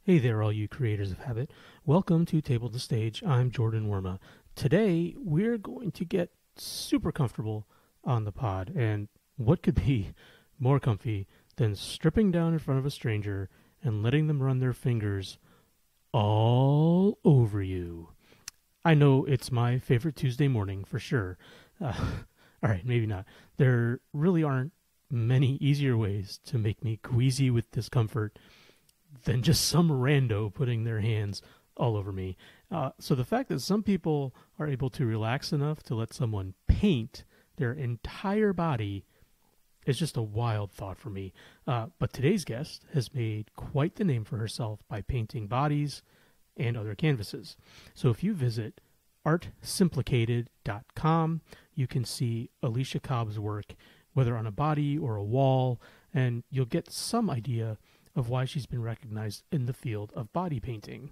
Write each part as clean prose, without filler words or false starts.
Hey there, all you creators of habit. Welcome to Table to Stage. I'm Jordan Worma. Today, we're going to get super comfortable on the pod, and what could be more comfy than stripping down in front of a stranger and letting them run their fingers all over you? I know it's my favorite Tuesday morning for sure. All right, maybe not. There really aren't many easier ways to make me queasy with discomfort than just some rando putting their hands all over me. So the fact that some people are able to relax enough to let someone paint their entire body is just a wild thought for me. But today's guest has made quite the name for herself by painting bodies and other canvases. So if you visit artsimplicated.com, you can see Alicia Cobb's work, whether on a body or a wall, and you'll get some idea of why she's been recognized in the field of body painting.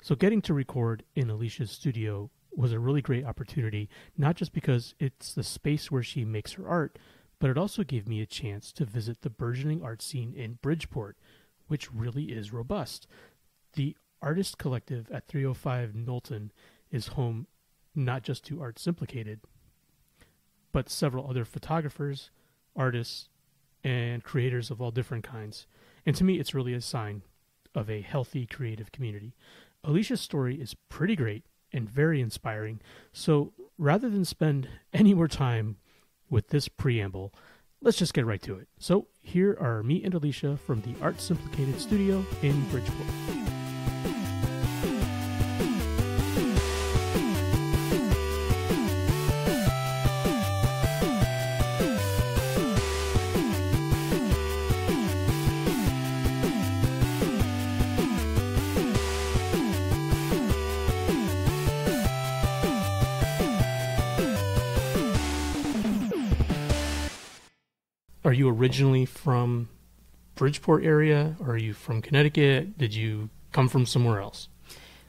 So getting to record in Alicia's studio was a really great opportunity, not just because it's the space where she makes her art, but it also gave me a chance to visit the burgeoning art scene in Bridgeport, which really is robust. The Artist Collective at 305 Knowlton is home not just to Art Simplicated, but several other photographers, artists, and creators of all different kinds. And to me, it's really a sign of a healthy, creative community. Alicia's story is pretty great and very inspiring. So rather than spend any more time with this preamble, let's just get right to it. So here are me and Alicia from the Art Simplicated studio in Bridgeport. Are you originally from Bridgeport area, or are you from Connecticut? Did you come from somewhere else?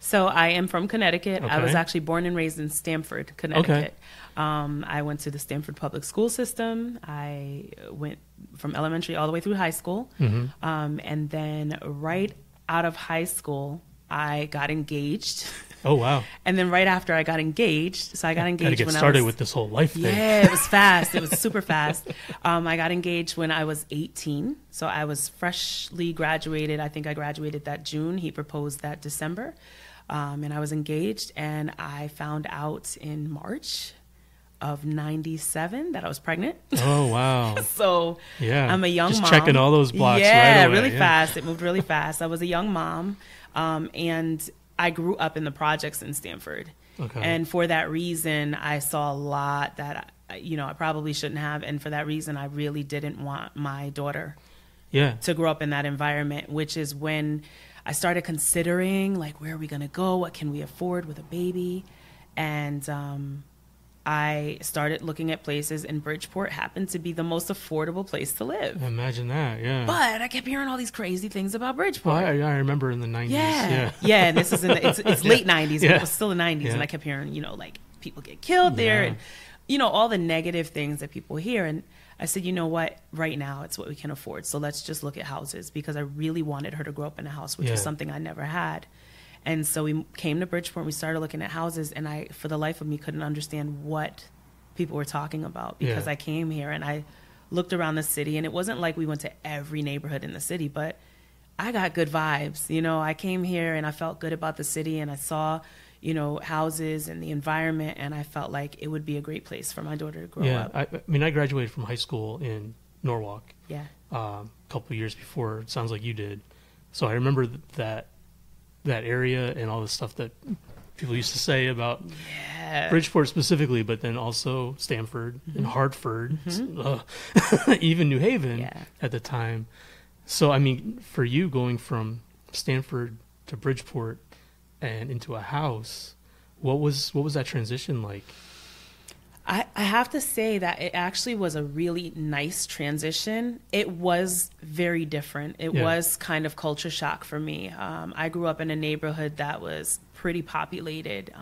So I am from Connecticut. Okay. I was actually born and raised in Stamford, Connecticut. I went to the Stamford public school system. I went from elementary all the way through high school. And then right out of high school, I got engaged. Oh, wow. And then right after I got engaged, so I got engaged when I was... started with this whole life thing. Yeah, it was fast. It was super fast. I got engaged when I was 18. So I was freshly graduated. I think I graduated that June. He proposed that December. And I was engaged. And I found out in March of 97 that I was pregnant. Oh, wow. So yeah, I'm a young mom. Just checking all those blocks yeah, right away. Really fast. It moved really fast. I was a young mom. And I grew up in the projects in Stamford. Okay. And for that reason, I saw a lot that, I probably shouldn't have. And for that reason, I really didn't want my daughter to grow up in that environment, which is when I started considering, like, where are we going to go? What can we afford with a baby? And I started looking at places, and Bridgeport happened to be the most affordable place to live. Imagine that, yeah. But I kept hearing all these crazy things about Bridgeport. Well, I remember in the 90s. Yeah, and this is it's late 90s, but it was still the 90s, and I kept hearing, like, people get killed there, and, all the negative things that people hear. And I said, you know what, right now it's what we can afford, so let's just look at houses, because I really wanted her to grow up in a house, which was something I never had. And so we came to Bridgeport, and we started looking at houses, and I, for the life of me, couldn't understand what people were talking about, because I came here and I looked around the city, and it wasn't like we went to every neighborhood in the city, but I got good vibes. I came here and I felt good about the city, and I saw, houses and the environment, and I felt like it would be a great place for my daughter to grow up. I graduated from high school in Norwalk. Yeah. A couple of years before, it sounds like you did. So I remember that area and all the stuff that people used to say about Bridgeport specifically, but then also Stamford and Hartford, even New Haven at the time. So, for you going from Stamford to Bridgeport and into a house, what was that transition like? I have to say that it actually was a really nice transition. It was very different. It was kind of culture shock for me. I grew up in a neighborhood that was pretty populated.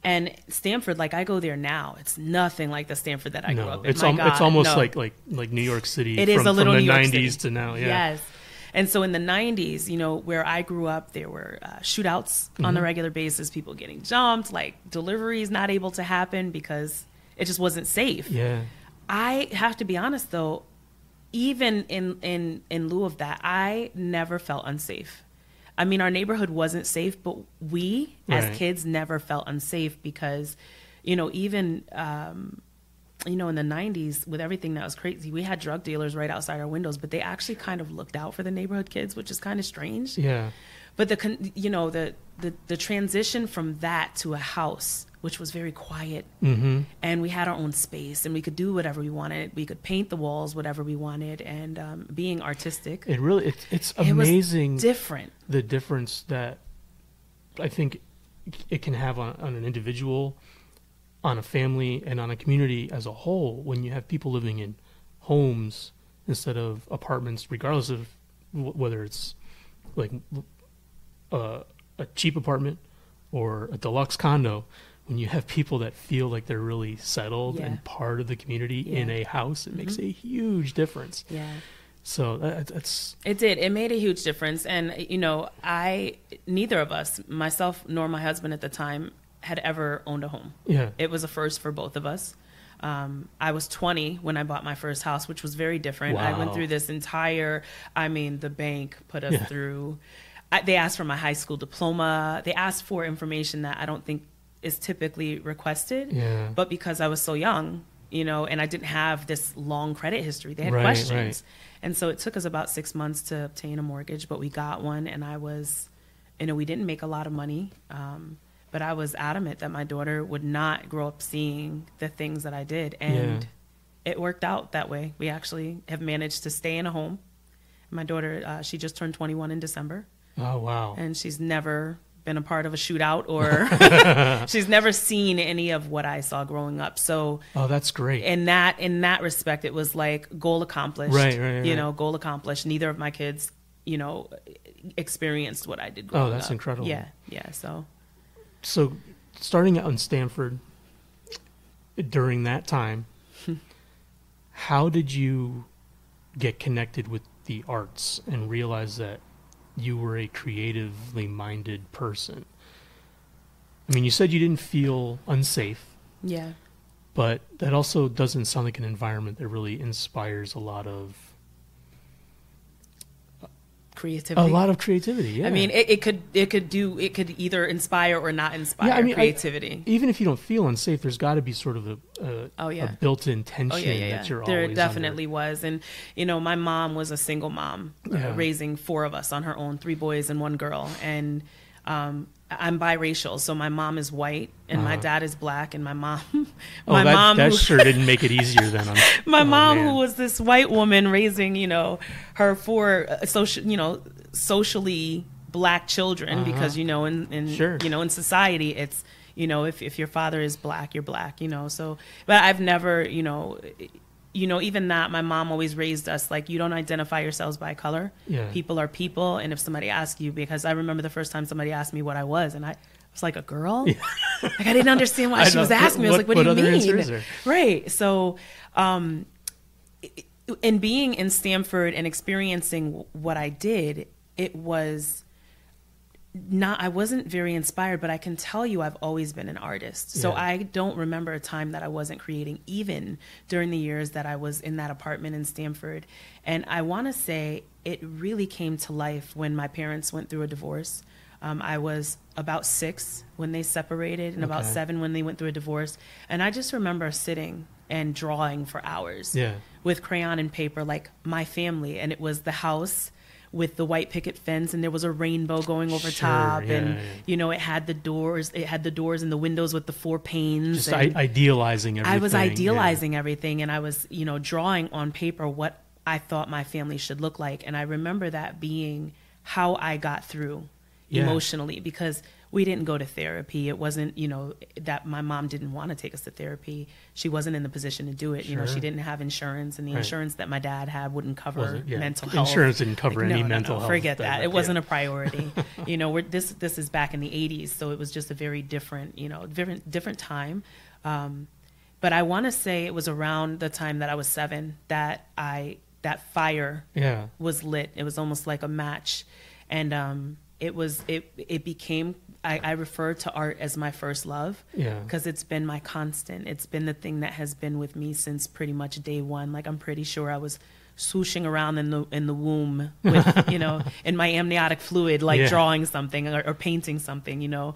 And Stamford, like, I go there now, it's nothing like the Stamford that I grew up in. It's almost like New York City. It is a little from the New York 90s City. to now. Yeah. Yes. And so in the 90s, where I grew up, there were shootouts on a regular basis, people getting jumped, like deliveries not able to happen because it just wasn't safe. Yeah. I have to be honest, though, even in lieu of that, I never felt unsafe. I mean, our neighborhood wasn't safe, but we as kids never felt unsafe because, even, in the 90s with everything that was crazy, we had drug dealers right outside our windows, but they actually kind of looked out for the neighborhood kids, which is kind of strange. Yeah. But the transition from that to a house, which was very quiet, and we had our own space, and we could do whatever we wanted. We could paint the walls whatever we wanted, and being artistic. It's amazing. It was different. The difference that I think it can have on an individual, on a family, and on a community as a whole when you have people living in homes instead of apartments, regardless of whether it's like a cheap apartment or a deluxe condo. When you have people that feel like they're really settled and part of the community in a house, it makes a huge difference. Yeah. So that's... It did. It made a huge difference. And, neither of us, myself nor my husband at the time, had ever owned a home. Yeah. It was a first for both of us. I was 20 when I bought my first house, which was very different. Wow. I went through this the bank put us through... they asked for my high school diploma. They asked for information that I don't think is typically requested. Yeah. But because I was so young, and I didn't have this long credit history, they had questions. Right. And so it took us about 6 months to obtain a mortgage, but we got one. And I was, we didn't make a lot of money. But I was adamant that my daughter would not grow up seeing the things that I did. And it worked out that way. We actually have managed to stay in a home. My daughter, she just turned 21 in December. Oh, wow. And she's never been a part of a shootout or she's never seen any of what I saw growing up. So that's great. In that respect, it was like goal accomplished. Right. Goal accomplished. Neither of my kids, experienced what I did growing up. Oh, that's incredible. Yeah. So starting out in Stanford during that time, how did you get connected with the arts and realize that you were a creatively minded person? I mean, you said you didn't feel unsafe. Yeah. But that also doesn't sound like an environment that really inspires a lot of creativity. A lot of creativity, yeah. I mean, it could either inspire or not inspire creativity. Even if you don't feel unsafe, there's got to be sort of a built-in tension that you're there always definitely under. Was. And, my mom was a single mom, raising 4 of us on her own, 3 boys and 1 girl. And I'm biracial, so my mom is white and my dad is black, and my mom, that sure didn't make it easier then. My mom, who was this white woman raising, her 4 socially black children, because in society it's if your father is black, you're black, so. But I've never even that, my mom always raised us like, you don't identify yourselves by color. Yeah. People are people. And if somebody asks you, because I remember the first time somebody asked me what I was, and I was like, a girl? Yeah. Like, I didn't understand why she was asking me. I was like, what do you mean? Right. So, in being in Stanford and experiencing what I did, it was I wasn't very inspired, but I can tell you I've always been an artist. So I don't remember a time that I wasn't creating, even during the years that I was in that apartment in Stanford. And I want to say it really came to life when my parents went through a divorce. I was about 6 when they separated, and about 7 when they went through a divorce. And I just remember sitting and drawing for hours with crayon and paper, like my family. And it was the house with the white picket fence, and there was a rainbow going over top, and it had the doors. It had the doors and the windows with the 4 panes. Just idealizing everything. I was idealizing everything, and I was, drawing on paper what I thought my family should look like. And I remember that being how I got through emotionally, because we didn't go to therapy. It wasn't, that my mom didn't want to take us to therapy. She wasn't in the position to do it. She didn't have insurance, and the insurance that my dad had wouldn't cover mental health. Insurance didn't cover any mental health. Forget that. It wasn't a priority. This is back in the 80s, so it was just a very different, different time. But I want to say it was around the time that I was 7 that that fire Yeah. was lit. It was almost like a match. And it became, I refer to art as my first love. Yeah. Because it's been my constant. It's been the thing that has been with me since pretty much day one. Like, I'm pretty sure I was swooshing around in the womb with, you know, in my amniotic fluid, like drawing something or painting something, you know.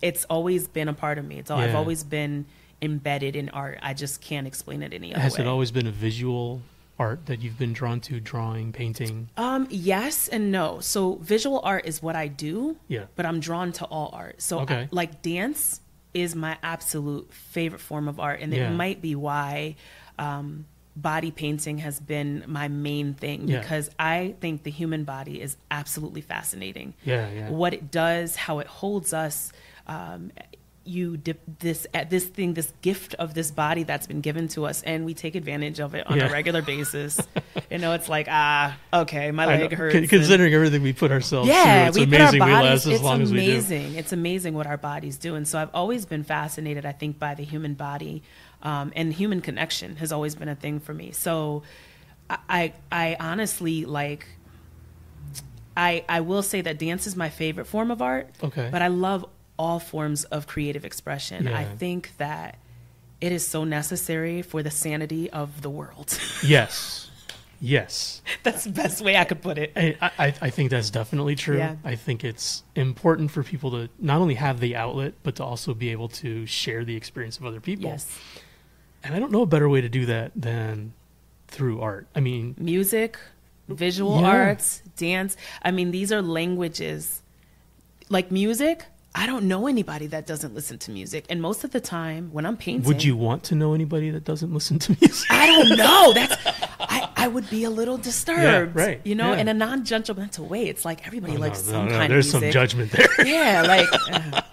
It's always been a part of me. I've always been embedded in art. I just can't explain it any other way. Has it always been a visual art that you've been drawn to, drawing, painting? Yes and no. So visual art is what I do, but I'm drawn to all art. So like dance is my absolute favorite form of art. And it might be why body painting has been my main thing, because I think the human body is absolutely fascinating. What it does, how it holds us. You dip this gift of this body that's been given to us, and we take advantage of it on a regular basis. You know, it's like, okay, my leg hurts. Considering everything we put ourselves through, it's amazing we last as long as we do. It's amazing what our bodies do. And so I've always been fascinated, I think, by the human body, and human connection has always been a thing for me. So I honestly, like, I will say that dance is my favorite form of art, but I love all forms of creative expression. I think that it is so necessary for the sanity of the world. Yes. That's the best way I could put it. I think that's definitely true. I think it's important for people to not only have the outlet, but to also be able to share the experience of other people. And I don't know a better way to do that than through art. I mean, music, visual arts, dance. I mean, these are languages. Like music, I don't know anybody that doesn't listen to music. And most of the time when I'm painting... Would you want to know anybody that doesn't listen to music? I don't know. I would be a little disturbed, you know, in a non-judgmental way. It's like everybody likes some kind of music. There's some judgment there. Like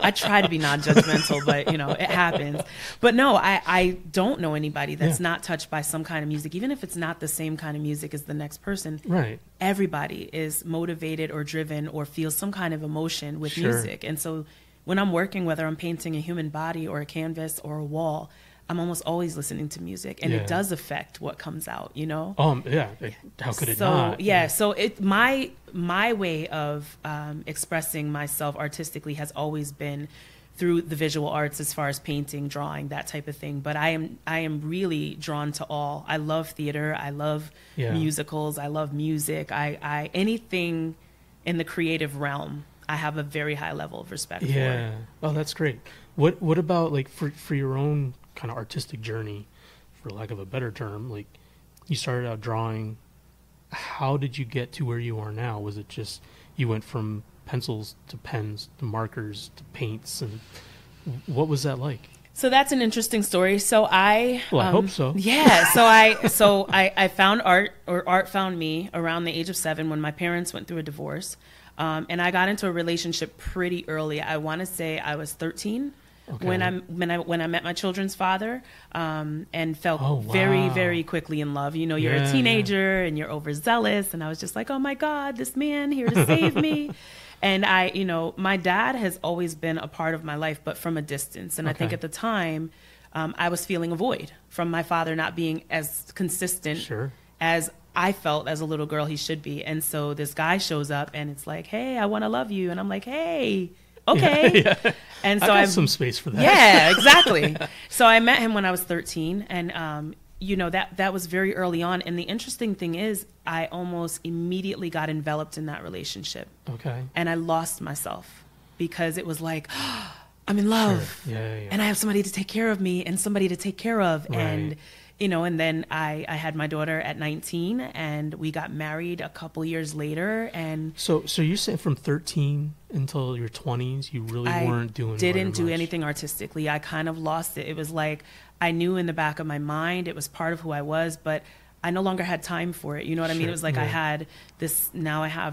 I try to be non-judgmental, but, you know, it happens. But no, I don't know anybody that's not touched by some kind of music, even if it's not the same kind of music as the next person. Everybody is motivated or driven or feels some kind of emotion with music. And so when I'm working, whether I'm painting a human body or a canvas or a wall, I'm almost always listening to music, and it does affect what comes out, you know? How could it not? So my way of expressing myself artistically has always been through the visual arts, as far as painting, drawing, that type of thing. But I am really drawn to all. I love theater. I love musicals. I love music. I anything in the creative realm, I have a very high level of respect for. Oh, that's great. What about, like, for your own kind of artistic journey, for lack of a better term? Like, you started out drawing. How did you get to where you are now? Was it just you went from pencils to pens to markers to paints, and what was that like? So that's an interesting story. So I hope so. So I found art, or art found me, around the age of 7 when my parents went through a divorce, and I got into a relationship pretty early. I want to say I was 13 when I met my children's father, and fell very, very quickly in love. You know, you're a teenager and you're overzealous, and I was just like, oh my God, this man here to save me. And my dad has always been a part of my life, but from a distance. And I think at the time, I was feeling a void from my father not being as consistent as I felt as a little girl he should be. And so this guy shows up and it's like, hey, I want to love you. And I'm like, hey, okay. And so I have some space for that. Yeah, exactly. So I met him when I was 13, and that was very early on. And the interesting thing is, I almost immediately got enveloped in that relationship. And I lost myself, because it was like, I'm in love, and I have somebody to take care of me and somebody to take care of. And and then I had my daughter at 19, and we got married a couple years later. And so you said from 13 until your 20s, you really weren't doing didn't do anything artistically. I kind of lost it. It was like, I knew in the back of my mind it was part of who I was, but I no longer had time for it. You know what I mean? It was like I have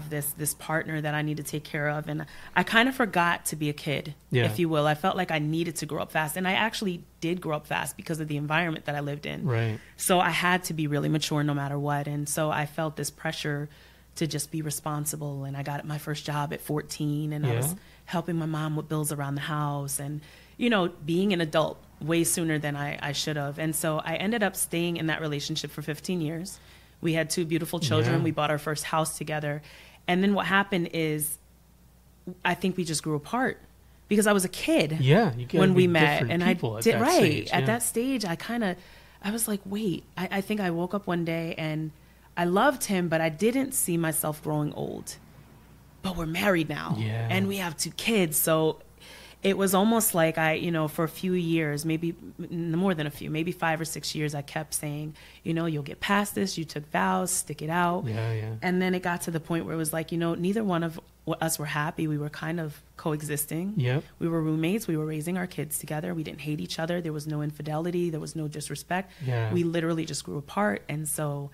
this partner that I need to take care of. And I kind of forgot to be a kid, if you will. I felt like I needed to grow up fast. And I actually did grow up fast because of the environment that I lived in. So I had to be really mature no matter what. And so I felt this pressure to just be responsible. And I got my first job at 14, and I was helping my mom with bills around the house, and, being an adult way sooner than I should have. And so I ended up staying in that relationship for 15 years. We had 2 beautiful children. Yeah. We bought our first house together. And then what happened is, I think we just grew apart because I was a kid when we met, and I did at that stage. I was like, wait, I think I woke up one day and I loved him, but I didn't see myself growing old. But we're married now, and we have 2 kids. So it was almost like for a few years, maybe more than a few, maybe 5 or 6 years, I kept saying, you'll get past this. You took vows, stick it out. And then it got to the point where it was like, neither one of us were happy. We were kind of coexisting. We were roommates. We were raising our kids together. We didn't hate each other. There was no infidelity. There was no disrespect. We literally just grew apart. And so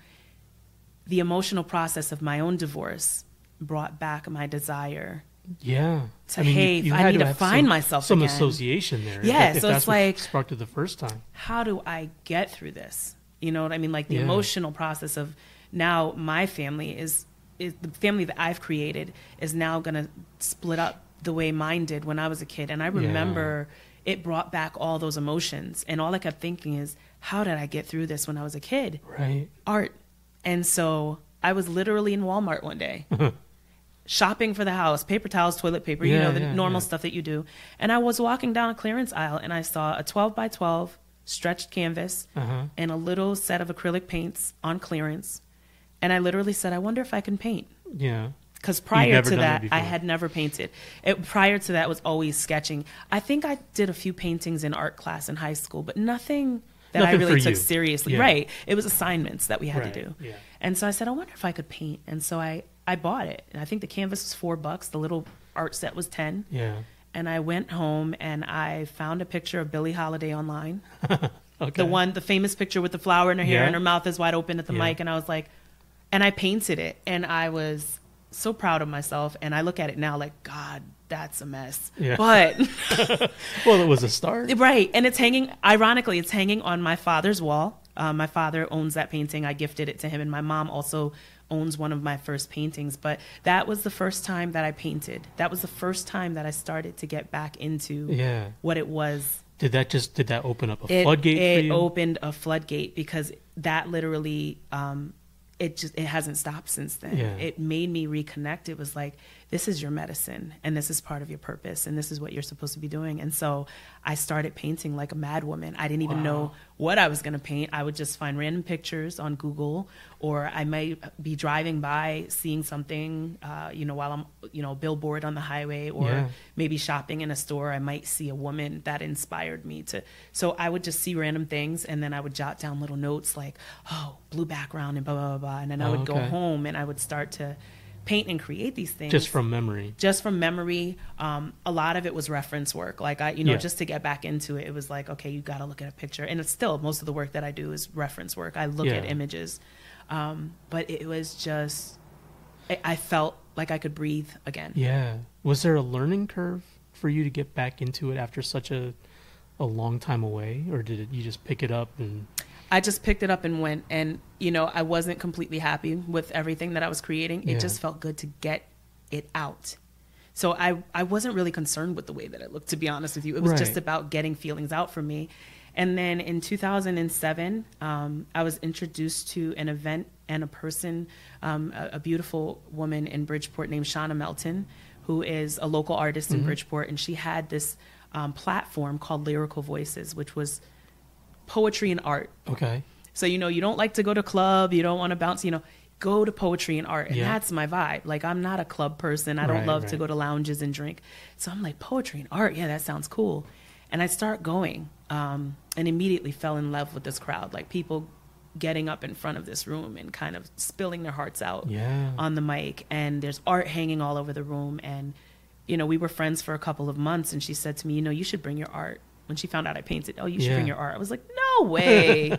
the emotional process of my own divorce brought back my desire to, I need to find myself some again. Association there. So it's like, sparked it the first time. How do I get through this? You know what I mean? Like the emotional process of now my family is the family that I've created is now going to split up the way mine did when I was a kid. And I remember it brought back all those emotions. And all I kept thinking is, how did I get through this when I was a kid? Art. And so I was literally in Walmart one day shopping for the house, paper towels, toilet paper, the normal stuff that you do. And I was walking down a clearance aisle and I saw a 12 by 12 stretched canvas and a little set of acrylic paints on clearance. And I literally said, I wonder if I can paint. Because prior to that, I had never painted. Prior to that was always sketching. I think I did a few paintings in art class in high school, but nothing that I really took seriously. It was assignments that we had to do. And so I said, I wonder if I could paint. And so I bought it. And I think the canvas was $4. The little art set was 10. And I went home and I found a picture of Billie Holiday online. The famous picture with the flower in her hair and her mouth is wide open at the mic. And I was like, and I painted it. And I was so proud of myself. And I look at it now like, God, that's a mess. But well, it was a start. And it's hanging, ironically, it's hanging on my father's wall. My father owns that painting. I gifted it to him. And my mom also owns one of my first paintings. But that was the first time that I painted. That was the first time that I started to get back into what it was. Did that open up a floodgate for you? It opened a floodgate because that literally, it hasn't stopped since then. It made me reconnect. It was like, this is your medicine and this is part of your purpose and this is what you're supposed to be doing. And so I started painting like a mad woman. I didn't even know what I was going to paint. I would just find random pictures on Google, or I might be driving by seeing something, while I'm, billboard on the highway, or maybe shopping in a store. I might see a woman that inspired me so I would just see random things. And then I would jot down little notes like, blue background and blah, blah, blah, blah. And then I would go home and I would start to paint and create these things just from memory. A lot of it was reference work. Like just to get back into it, it was like, okay, you got to look at a picture. And it's still, most of the work that I do is reference work. I look at images. But it was just, I felt like I could breathe again. Was there a learning curve for you to get back into it after such a long time away, or you just pick it up and... I just picked it up and went, and I wasn't completely happy with everything that I was creating. It just felt good to get it out. So I wasn't really concerned with the way that it looked, to be honest with you. It was just about getting feelings out for me. And then in 2007, I was introduced to an event and a person, a beautiful woman in Bridgeport named Shauna Melton, who is a local artist in Bridgeport, and she had this platform called Lyrical Voices, which was poetry and art. So, you don't like to go to club, you don't want to bounce, go to poetry and art. And that's my vibe. Like, I'm not a club person. I don't love to go to lounges and drink. So I'm like, poetry and art. Yeah, that sounds cool. And I start going, and immediately fell in love with this crowd. Like, people getting up in front of this room and kind of spilling their hearts out on the mic. And there's art hanging all over the room. And, we were friends for a couple of months. And she said to me, you should bring your art. When she found out I painted, you should bring your art. I was like, no way.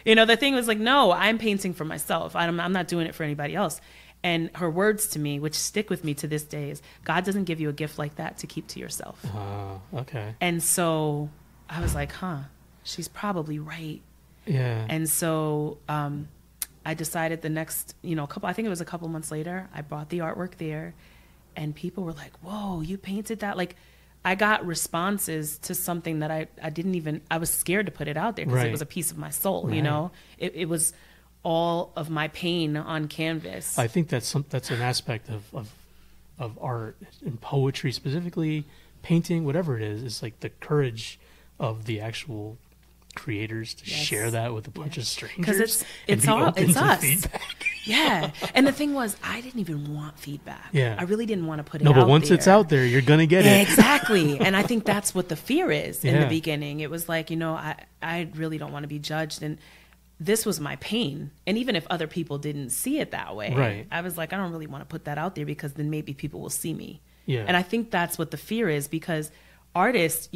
The thing was like, no, I'm painting for myself. I'm not doing it for anybody else. And her words to me, which stick with me to this day, is God doesn't give you a gift like that to keep to yourself. And so I was like, she's probably right. And so I decided the next, I think it was a couple months later, I brought the artwork there, and people were like, whoa, you painted that? Like, I got responses to something that I didn't even, I was scared to put it out there because it was a piece of my soul, It was all of my pain on canvas. I think that's an aspect of art and poetry specifically, painting, whatever it is like the courage of the actual creators to share that with a bunch of strangers. Because it's us. Yeah. And the thing was, I didn't even want feedback. Yeah. I really didn't want to put it out there. No, but once it's out there, you're going to get it. Exactly. And I think that's what the fear is in the beginning. It was like, I really don't want to be judged. And this was my pain. And even if other people didn't see it that way, right. I was like, I don't really want to put that out there because then maybe people will see me. Yeah. And I think that's what the fear is, because artists,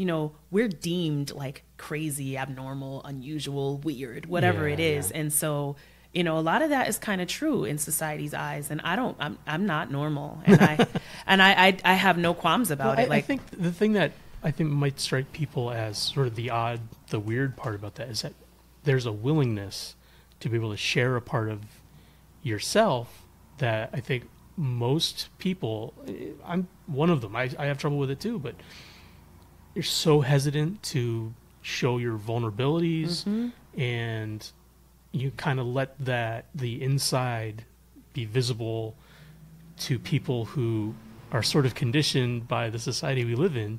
we're deemed like crazy, abnormal, unusual, weird, whatever it is. And so, a lot of that is kind of true in society's eyes. And I'm not normal. And I have no qualms about it. I think the thing that I think might strike people as sort of the weird part about that is that there's a willingness to be able to share a part of yourself that I think most people, I'm one of them, I have trouble with it too, but you're so hesitant to show your vulnerabilities, and you kind of let the inside be visible to people who are sort of conditioned by the society we live in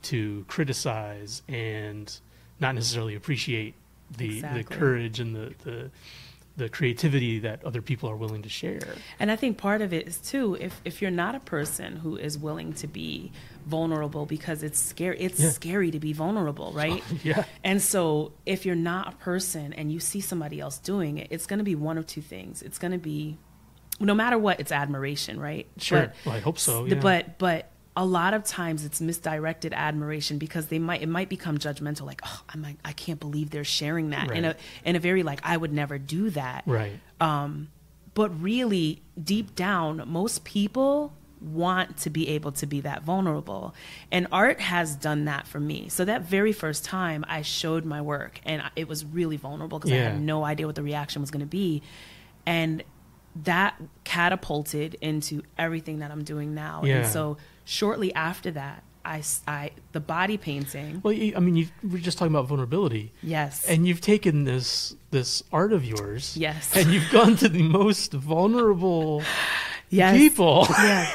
to criticize and not necessarily appreciate the courage and the creativity that other people are willing to share. And I think part of it is too, if you're not a person who is willing to be vulnerable, because it's scary, scary to be vulnerable, right? Yeah. And so if you're not a person and you see somebody else doing it, it's going to be one of two things. It's going to be, no matter what, it's admiration, right? Sure. Well, I hope so. Yeah. But a lot of times it's misdirected admiration, because it might become judgmental, like, oh, I can't believe they're sharing that, right. in a very like, I would never do that. Right. But really deep down, most people want to be able to be that vulnerable, and art has done that for me. So that very first time I showed my work, and it was really vulnerable because I had no idea what the reaction was going to be, and that catapulted into everything that I'm doing now. And so shortly after that, the body painting. Well, I mean, we're just talking about vulnerability. Yes. And you've taken this art of yours. Yes. And you've gone to the most vulnerable people. Yeah.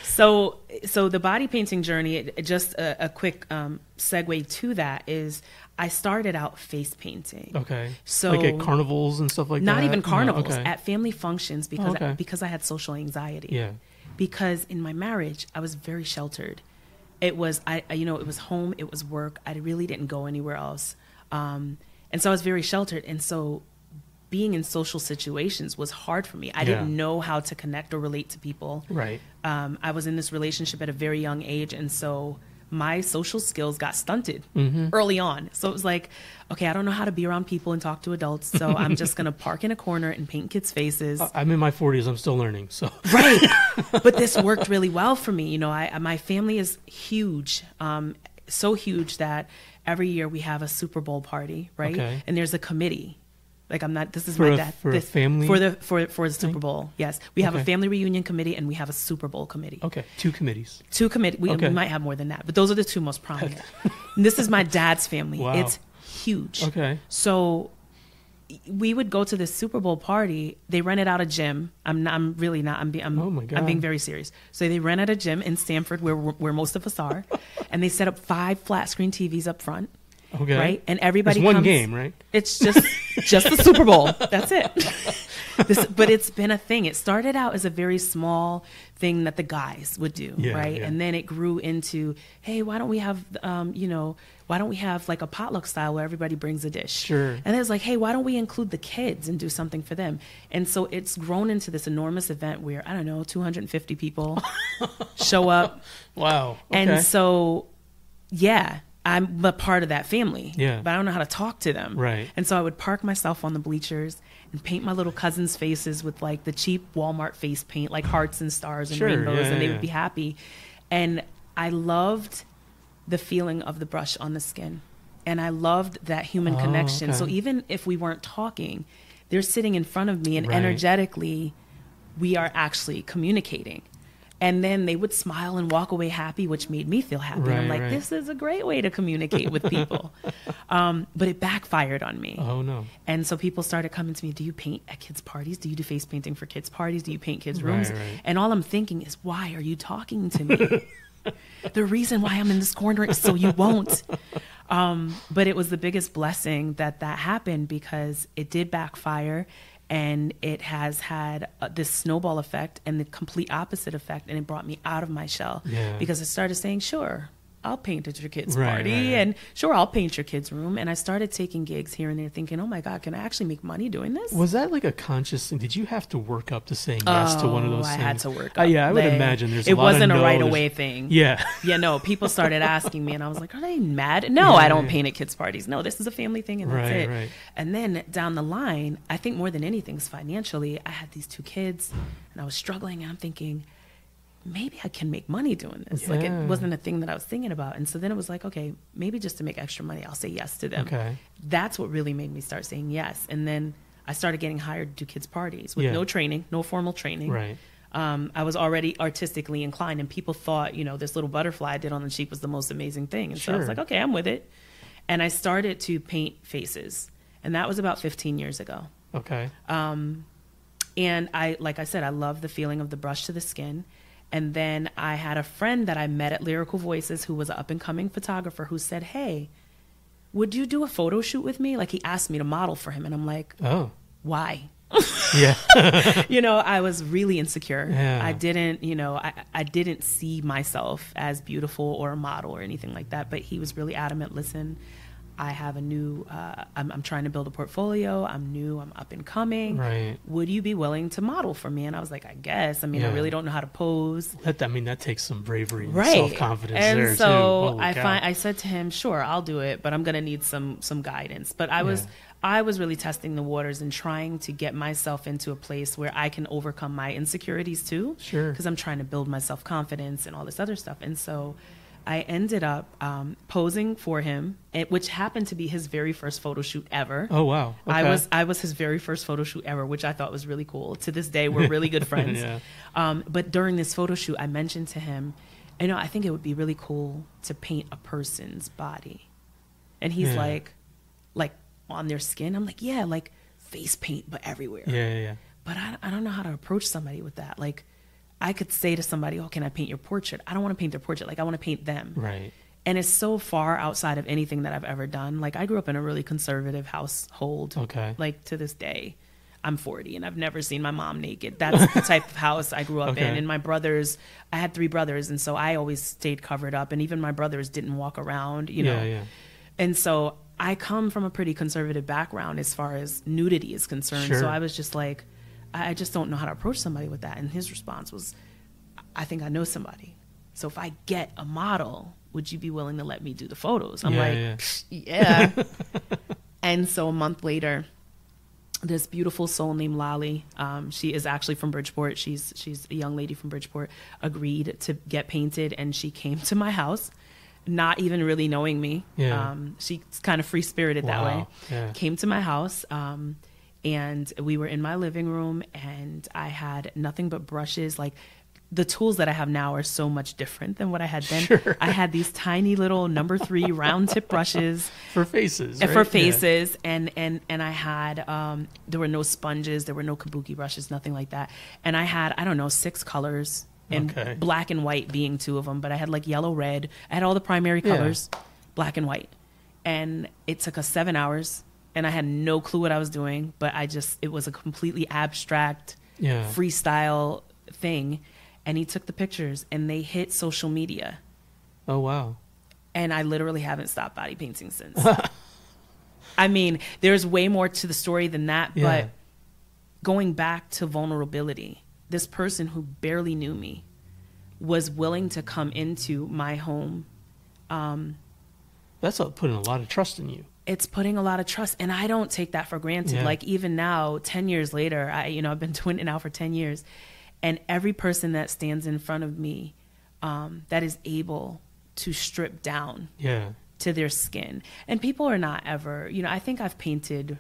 So the body painting journey, just a quick segue to that is, I started out face painting. Okay. So like at carnivals and stuff like that? Not even carnivals, no, okay. At family functions, because I had social anxiety. Yeah. Because in my marriage, I was very sheltered. It was, it was home, it was work. I really didn't go anywhere else. And so I was very sheltered. And so being in social situations was hard for me. I didn't know how to connect or relate to people. Right. I was in this relationship at a very young age. And so my social skills got stunted early on. So it was like, okay, I don't know how to be around people and talk to adults. So I'm just going to park in a corner and paint kids' faces. I'm in my 40s. I'm still learning. So right. But this worked really well for me. My family is huge. So huge that every year we have a Super Bowl party, right? Okay. And there's a committee. Like this is for my dad. For a family? For the Super Bowl, yes. We have a family reunion committee and we have a Super Bowl committee. Okay, two committees. We might have more than that, but those are the two most prominent. And this is my dad's family. Wow. It's huge. Okay. So we would go to this Super Bowl party. They rented out a gym. I'm really not. Oh my God. I'm being very serious. So they rented a gym in Stamford, where most of us are, and they set up 5 flat screen TVs up front. Okay. Right? And everybody it's comes. one game, right? It's just the Super Bowl. That's it. But it's been a thing. It started out as a very small thing that the guys would do, right? Yeah. And then it grew into, hey, why don't we have like a potluck style where everybody brings a dish? Sure. And then it's like, hey, why don't we include the kids and do something for them? And so it's grown into this enormous event where, I don't know, 250 people show up. Wow. Okay. And so, yeah. I'm a part of that family, but I don't know how to talk to them. Right. And so I would park myself on the bleachers and paint my little cousins' faces with like the cheap Walmart face paint, like hearts and stars and rainbows, and they would be happy. And I loved the feeling of the brush on the skin. And I loved that human connection. Okay. So even if we weren't talking, they're sitting in front of me, and energetically we are actually communicating. And then they would smile and walk away happy, which made me feel happy. Right, I'm like, right. this is a great way to communicate with people. But it backfired on me. Oh, no. And so people started coming to me, do you paint at kids' parties? Do you do face painting for kids' parties? Do you paint kids' rooms? Right, right. And all I'm thinking is, why are you talking to me? The reason why I'm in this corner is so you won't. But it was the biggest blessing that happened, because it did backfire. And it has had this snowball effect and the complete opposite effect. And it brought me out of my shell, because I started saying, sure, I'll paint at your kid's party. Right. And sure, I'll paint your kid's room. And I started taking gigs here and there thinking, oh my God, can I actually make money doing this? Was that like a conscious thing? Did you have to work up to saying yes to one of those I things? had to work up. Yeah, I would imagine there's it a lot wasn't of a right no's. away thing. Yeah. Yeah, no, people started asking me and I was like, are they mad? No, I don't paint at kids' parties. No, this is a family thing and that's it. Right. And then down the line, I think more than anything is financially, I had these 2 kids and I was struggling and I'm thinking, maybe I can make money doing this. Like, it wasn't a thing that I was thinking about. And so then it was like, okay, maybe just to make extra money, I'll say yes to them. Okay. That's what really made me start saying yes. And then I started getting hired to do kids' parties with no training, no formal training. Right. I was already artistically inclined and people thought, this little butterfly I did on the cheek was the most amazing thing. And so I was like, okay, I'm with it. And I started to paint faces. And that was about 15 years ago. Okay. And like I said, I love the feeling of the brush to the skin. And then I had a friend that I met at Lyrical Voices who was an up-and-coming photographer who said, hey, would you do a photo shoot with me? Like, he asked me to model for him. And I'm like, oh, why? Yeah. I was really insecure. Yeah. I didn't, I didn't see myself as beautiful or a model or anything like that. But he was really adamant. Listen, I have a new, I'm trying to build a portfolio. I'm new, I'm up and coming. Right. Would you be willing to model for me? And I was like, I guess. I mean, I really don't know how to pose. That takes some bravery and Right. self-confidence And there so too. Holy cow. I said to him, sure, I'll do it, but I'm going to need some guidance. But I was really testing the waters and trying to get myself into a place where I can overcome my insecurities too. Sure. Because I'm trying to build my self-confidence and all this other stuff. And so I ended up posing for him, which happened to be his very first photo shoot ever. Oh, wow. Okay. I was his very first photo shoot ever, which I thought was really cool. To this day, we're really good friends. Yeah. But during this photo shoot, I mentioned to him, I think it would be really cool to paint a person's body. And he's like on their skin. I'm like, yeah, like face paint, but everywhere. Yeah. But I don't know how to approach somebody with that. Like, I could say to somebody, oh, can I paint your portrait? I don't want to paint their portrait. Like, I want to paint them. Right. And it's so far outside of anything that I've ever done. Like, I grew up in a really conservative household. Okay. Like, to this day, I'm 40 and I've never seen my mom naked. That's the type of house I grew up in. And my brothers, I had 3 brothers. And so I always stayed covered up. And even my brothers didn't walk around, Yeah. And so I come from a pretty conservative background as far as nudity is concerned. Sure. So I was just like, I just don't know how to approach somebody with that. And his response was, I think I know somebody. So if I get a model, would you be willing to let me do the photos? I'm yeah. And so a month later, this beautiful soul named Lolly, she is actually from Bridgeport. She's a young lady from Bridgeport, agreed to get painted. And she came to my house, not even really knowing me. Yeah. She's kind of free-spirited that way. Yeah. Came to my house, and we were in my living room, and I had nothing but brushes. Like, the tools that I have now are so much different than what I had then. Sure. I had these tiny little number 3 round tip brushes For faces, and right? for faces, and I had there were no sponges, there were no kabuki brushes, nothing like that. And I had, I don't know, 6 colors, and black and white being 2 of them, but I had like yellow, red. I had all the primary colors, black and white. And it took us 7 hours, and I had no clue what I was doing, but it was a completely abstract freestyle thing. And he took the pictures, and they hit social media. Oh, wow. And I literally haven't stopped body painting since. I mean, there's way more to the story than that, but going back to vulnerability, this person who barely knew me was willing to come into my home. That's putting a lot of trust in you. It's putting a lot of trust, and I don't take that for granted. Yeah. Like, even now, 10 years later, I've been doing it now for 10 years. And every person that stands in front of me that is able to strip down to their skin. And people are not ever, I think I've painted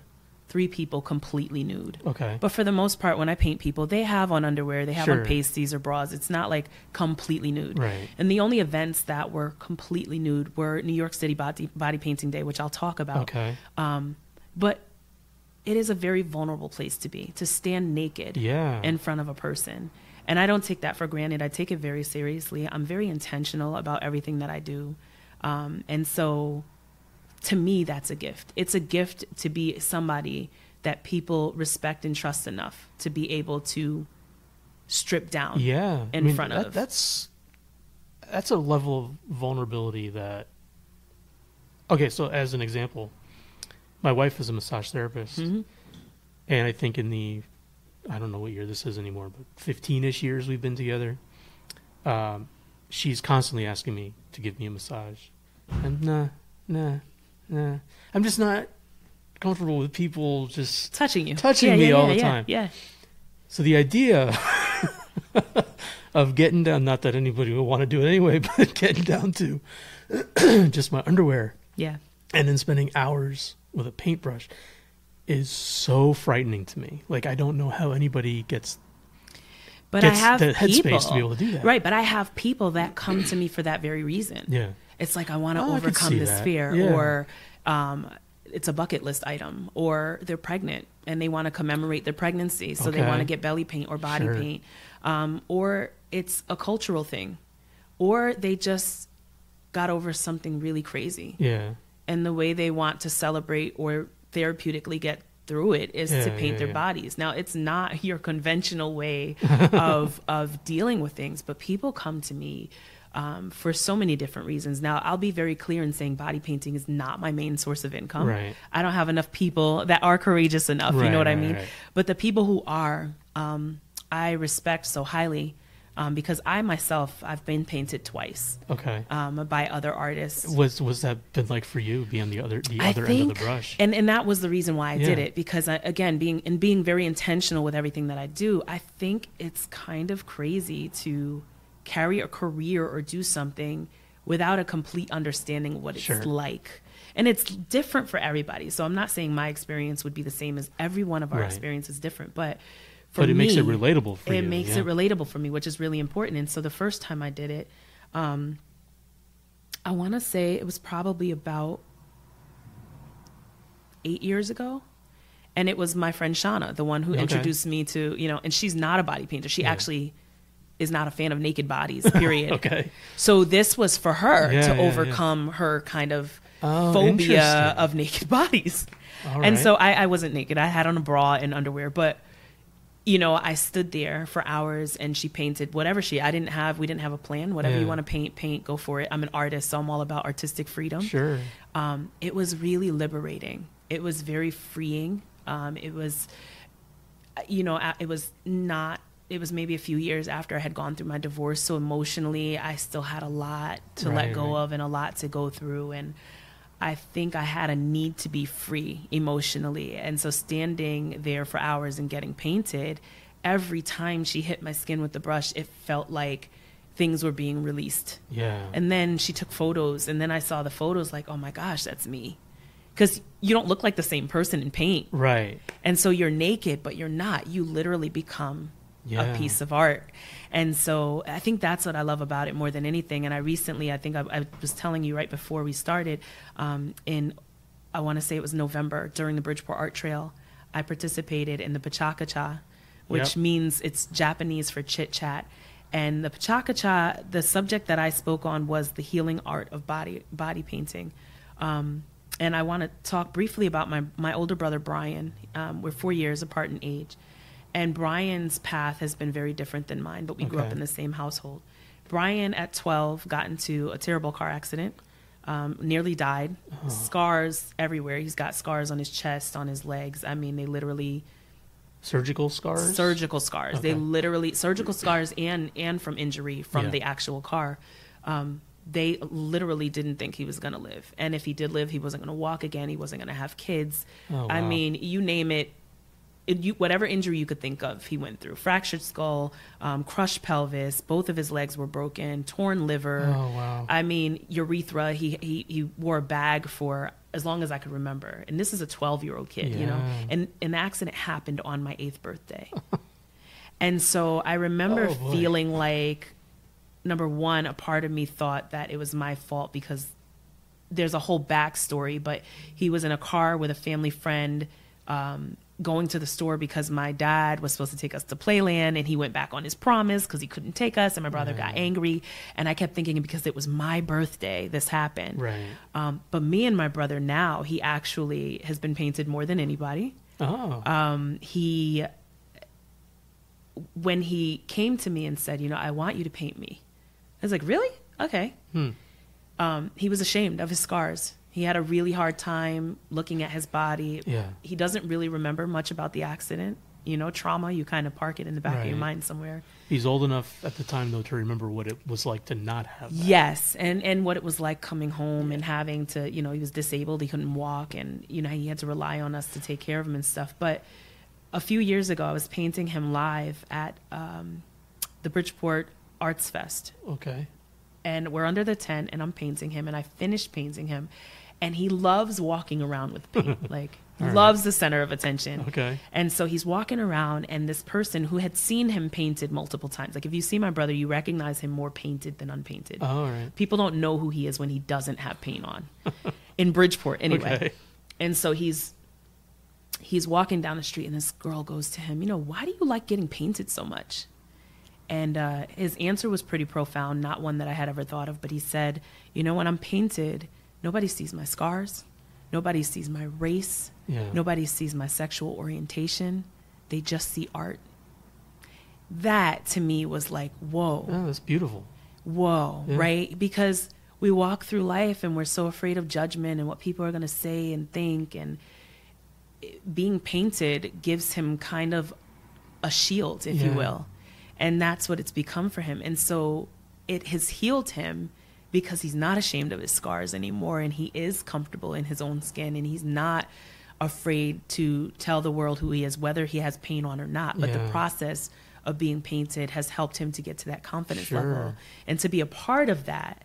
3 people completely nude. Okay. But for the most part, when I paint people, they have on underwear, they have Sure. on pasties or bras. It's not like completely nude. Right. And the only events that were completely nude were New York City Body Painting Day, which I'll talk about. Okay. But it is a very vulnerable place to be, to stand naked Yeah. in front of a person. And I don't take that for granted. I take it very seriously. I'm very intentional about everything that I do. And so to me, that's a gift. It's a gift to be somebody that people respect and trust enough to be able to strip down in front of. That's a level of vulnerability that... Okay, so as an example, my wife is a massage therapist. Mm-hmm. And I think in I don't know what year this is anymore, but 15-ish years we've been together. She's constantly asking me to give me a massage. And nah. I'm just not comfortable with people just touching you, me all the time. Yeah. So the idea of getting down, not that anybody would want to do it anyway, but getting down to just my underwear. Yeah. And then spending hours with a paintbrush is so frightening to me. Like, I don't know how anybody gets I have the headspace people, to be able to do that. Right, but I have people that come to me for that very reason. Yeah. It's like, I want to overcome this fear, Yeah. or it's a bucket list item, or they're pregnant and they want to commemorate their pregnancy, so they want to get belly paint or body paint, or it's a cultural thing, or they just got over something really crazy. Yeah. And the way they want to celebrate or therapeutically get through it is to paint their bodies. Now, it's not your conventional way of dealing with things, but people come to me for so many different reasons. Now, I'll be very clear in saying body painting is not my main source of income. Right. I don't have enough people that are courageous enough, you know what I mean? Right. But the people who are, I respect so highly, because I myself, I've been painted twice. Okay. By other artists. Was that been like for you, being the other end of the brush? And that was the reason why I did it, because again, being very intentional with everything that I do, I think it's kind of crazy to carry a career or do something without a complete understanding of what it's like. And it's different for everybody. So I'm not saying my experience would be the same as every one of our experiences different, but for me, makes it relatable for you. It makes it relatable for me, which is really important. And so the first time I did it, I want to say it was probably about 8 years ago. And it was my friend Shauna, the one who introduced me to, and she's not a body painter. She actually is not a fan of naked bodies, period. So this was for her to overcome her kind of phobia of naked bodies. And so I wasn't naked. I had on a bra and underwear, but I stood there for hours and she painted whatever we didn't have a plan. Whatever you want to paint, go for it. I'm an artist, so I'm all about artistic freedom. Sure. It was really liberating. It was very freeing. It was maybe a few years after I had gone through my divorce. So emotionally, I still had a lot to let go of and a lot to go through. And I think I had a need to be free emotionally. And so standing there for hours and getting painted, every time she hit my skin with the brush, it felt like things were being released. Yeah. And then she took photos, and then I saw the photos like, oh my gosh, that's me. Because you don't look like the same person in paint. Right. And so you're naked, but you're not. You literally become a piece of art. And so I think that's what I love about it more than anything. And I think I was telling you right before we started, I want to say it was November, during the Bridgeport Art Trail, I participated in the Pachakacha, which means it's Japanese for chit chat. And the Pachakacha, the subject that I spoke on was the healing art of body painting. And I want to talk briefly about my older brother, Brian. We're 4 years apart in age. And Brian's path has been very different than mine, but we grew up in the same household. Brian, at 12, got into a terrible car accident, nearly died, scars everywhere. He's got scars on his chest, on his legs. I mean, they literally... Surgical scars? Surgical scars. They literally... Surgical scars and from injury from the actual car. They literally didn't think he was going to live. And if he did live, he wasn't going to walk again. He wasn't going to have kids. Oh, wow. I mean, you name it. Whatever injury you could think of, he went through. Fractured skull, crushed pelvis, both of his legs were broken, torn liver. Oh, wow. I mean, urethra. He wore a bag for as long as I could remember. And this is a 12-year-old kid, you know, and the accident happened on my 8th birthday. And so I remember feeling like, number one, a part of me thought that it was my fault because there's a whole backstory, but he was in a car with a family friend, going to the store because my dad was supposed to take us to Playland, and he went back on his promise because he couldn't take us, and my brother got angry. And I kept thinking, because it was my birthday, this happened. Right. But me and my brother now, he actually has been painted more than anybody. When he came to me and said, you know, I want you to paint me, I was like, really? Okay. He was ashamed of his scars. He had a really hard time looking at his body. Yeah. He doesn't really remember much about the accident. You know, trauma, you kind of park it in the back of your mind somewhere. He's old enough at the time, though, to remember what it was like to not have that. Yes, and what it was like coming home and having to, you know, he was disabled, he couldn't walk, and, you know, he had to rely on us to take care of him and stuff. But a few years ago, I was painting him live at the Bridgeport Arts Fest. Okay. And we're under the tent, and I'm painting him, and I finished painting him. And he loves walking around with paint, like loves the center of attention. Okay. And so he's walking around, and this person who had seen him painted multiple times, like if you see my brother, you recognize him more painted than unpainted. Oh, all right. People don't know who he is when he doesn't have paint on. In Bridgeport, anyway. Okay. And so he's walking down the street, and this girl goes to him, you know, why do you like getting painted so much? And his answer was pretty profound, not one that I had ever thought of, but he said, you know, when I'm painted, nobody sees my scars. Nobody sees my race. Yeah. Nobody sees my sexual orientation. They just see art. That, to me, was like, whoa. Oh, that's beautiful. Whoa, right? Because we walk through life, and we're so afraid of judgment and what people are going to say and think. And being painted gives him kind of a shield, if you will. And that's what it's become for him. And so it has healed him, because he's not ashamed of his scars anymore, and he is comfortable in his own skin, and he's not afraid to tell the world who he is, whether he has paint on or not. But the process of being painted has helped him to get to that confidence level. And to be a part of that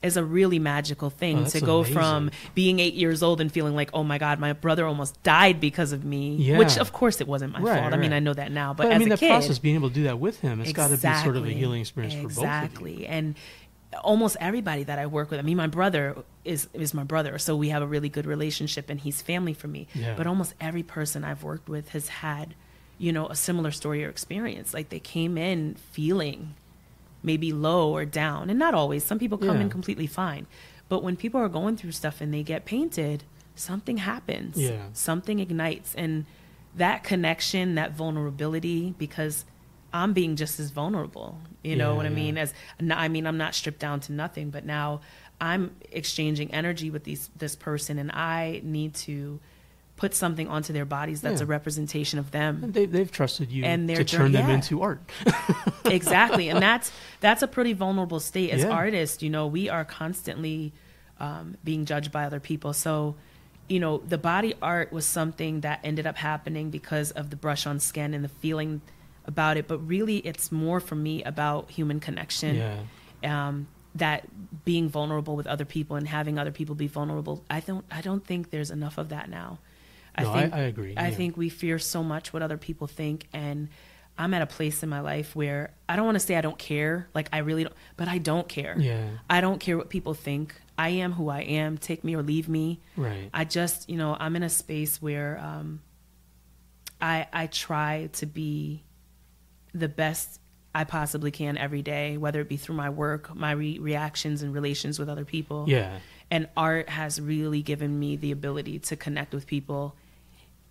is a really magical thing, to go from being 8 years old and feeling like, oh my God, my brother almost died because of me, which of course it wasn't my fault. I mean, I know that now, but as I mean, a the process, being able to do that with him, it's got to be sort of a healing experience for both of you. Exactly. And almost everybody that I work with, I mean, my brother is my brother, so we have a really good relationship, and he's family for me. But almost every person I've worked with has had, you know, a similar story or experience. Like, they came in feeling maybe low or down, and not always. Some people come in completely fine. But when people are going through stuff and they get painted, something happens. Something ignites. And that connection, that vulnerability, because I'm being just as vulnerable, you know what I mean? I'm not stripped down to nothing, but now I'm exchanging energy with this person, and I need to put something onto their bodies that's a representation of them. And they've trusted you and to turn them into art. Exactly. And that's a pretty vulnerable state as artists. You know, we are constantly being judged by other people. So, you know, the body art was something that ended up happening because of the brush on skin and the feeling about it. But really, it's more for me about human connection. That being vulnerable with other people and having other people be vulnerable. I don't think there's enough of that now. I agree. I think we fear so much what other people think, and I'm at a place in my life where I don't want to say I don't care, like I really don't, but I don't care. I don't care what people think. I am who I am. Take me or leave me. Right. I just, you know, I'm in a space where I try to be the best I possibly can every day, whether it be through my work, my reactions and relations with other people. And art has really given me the ability to connect with people.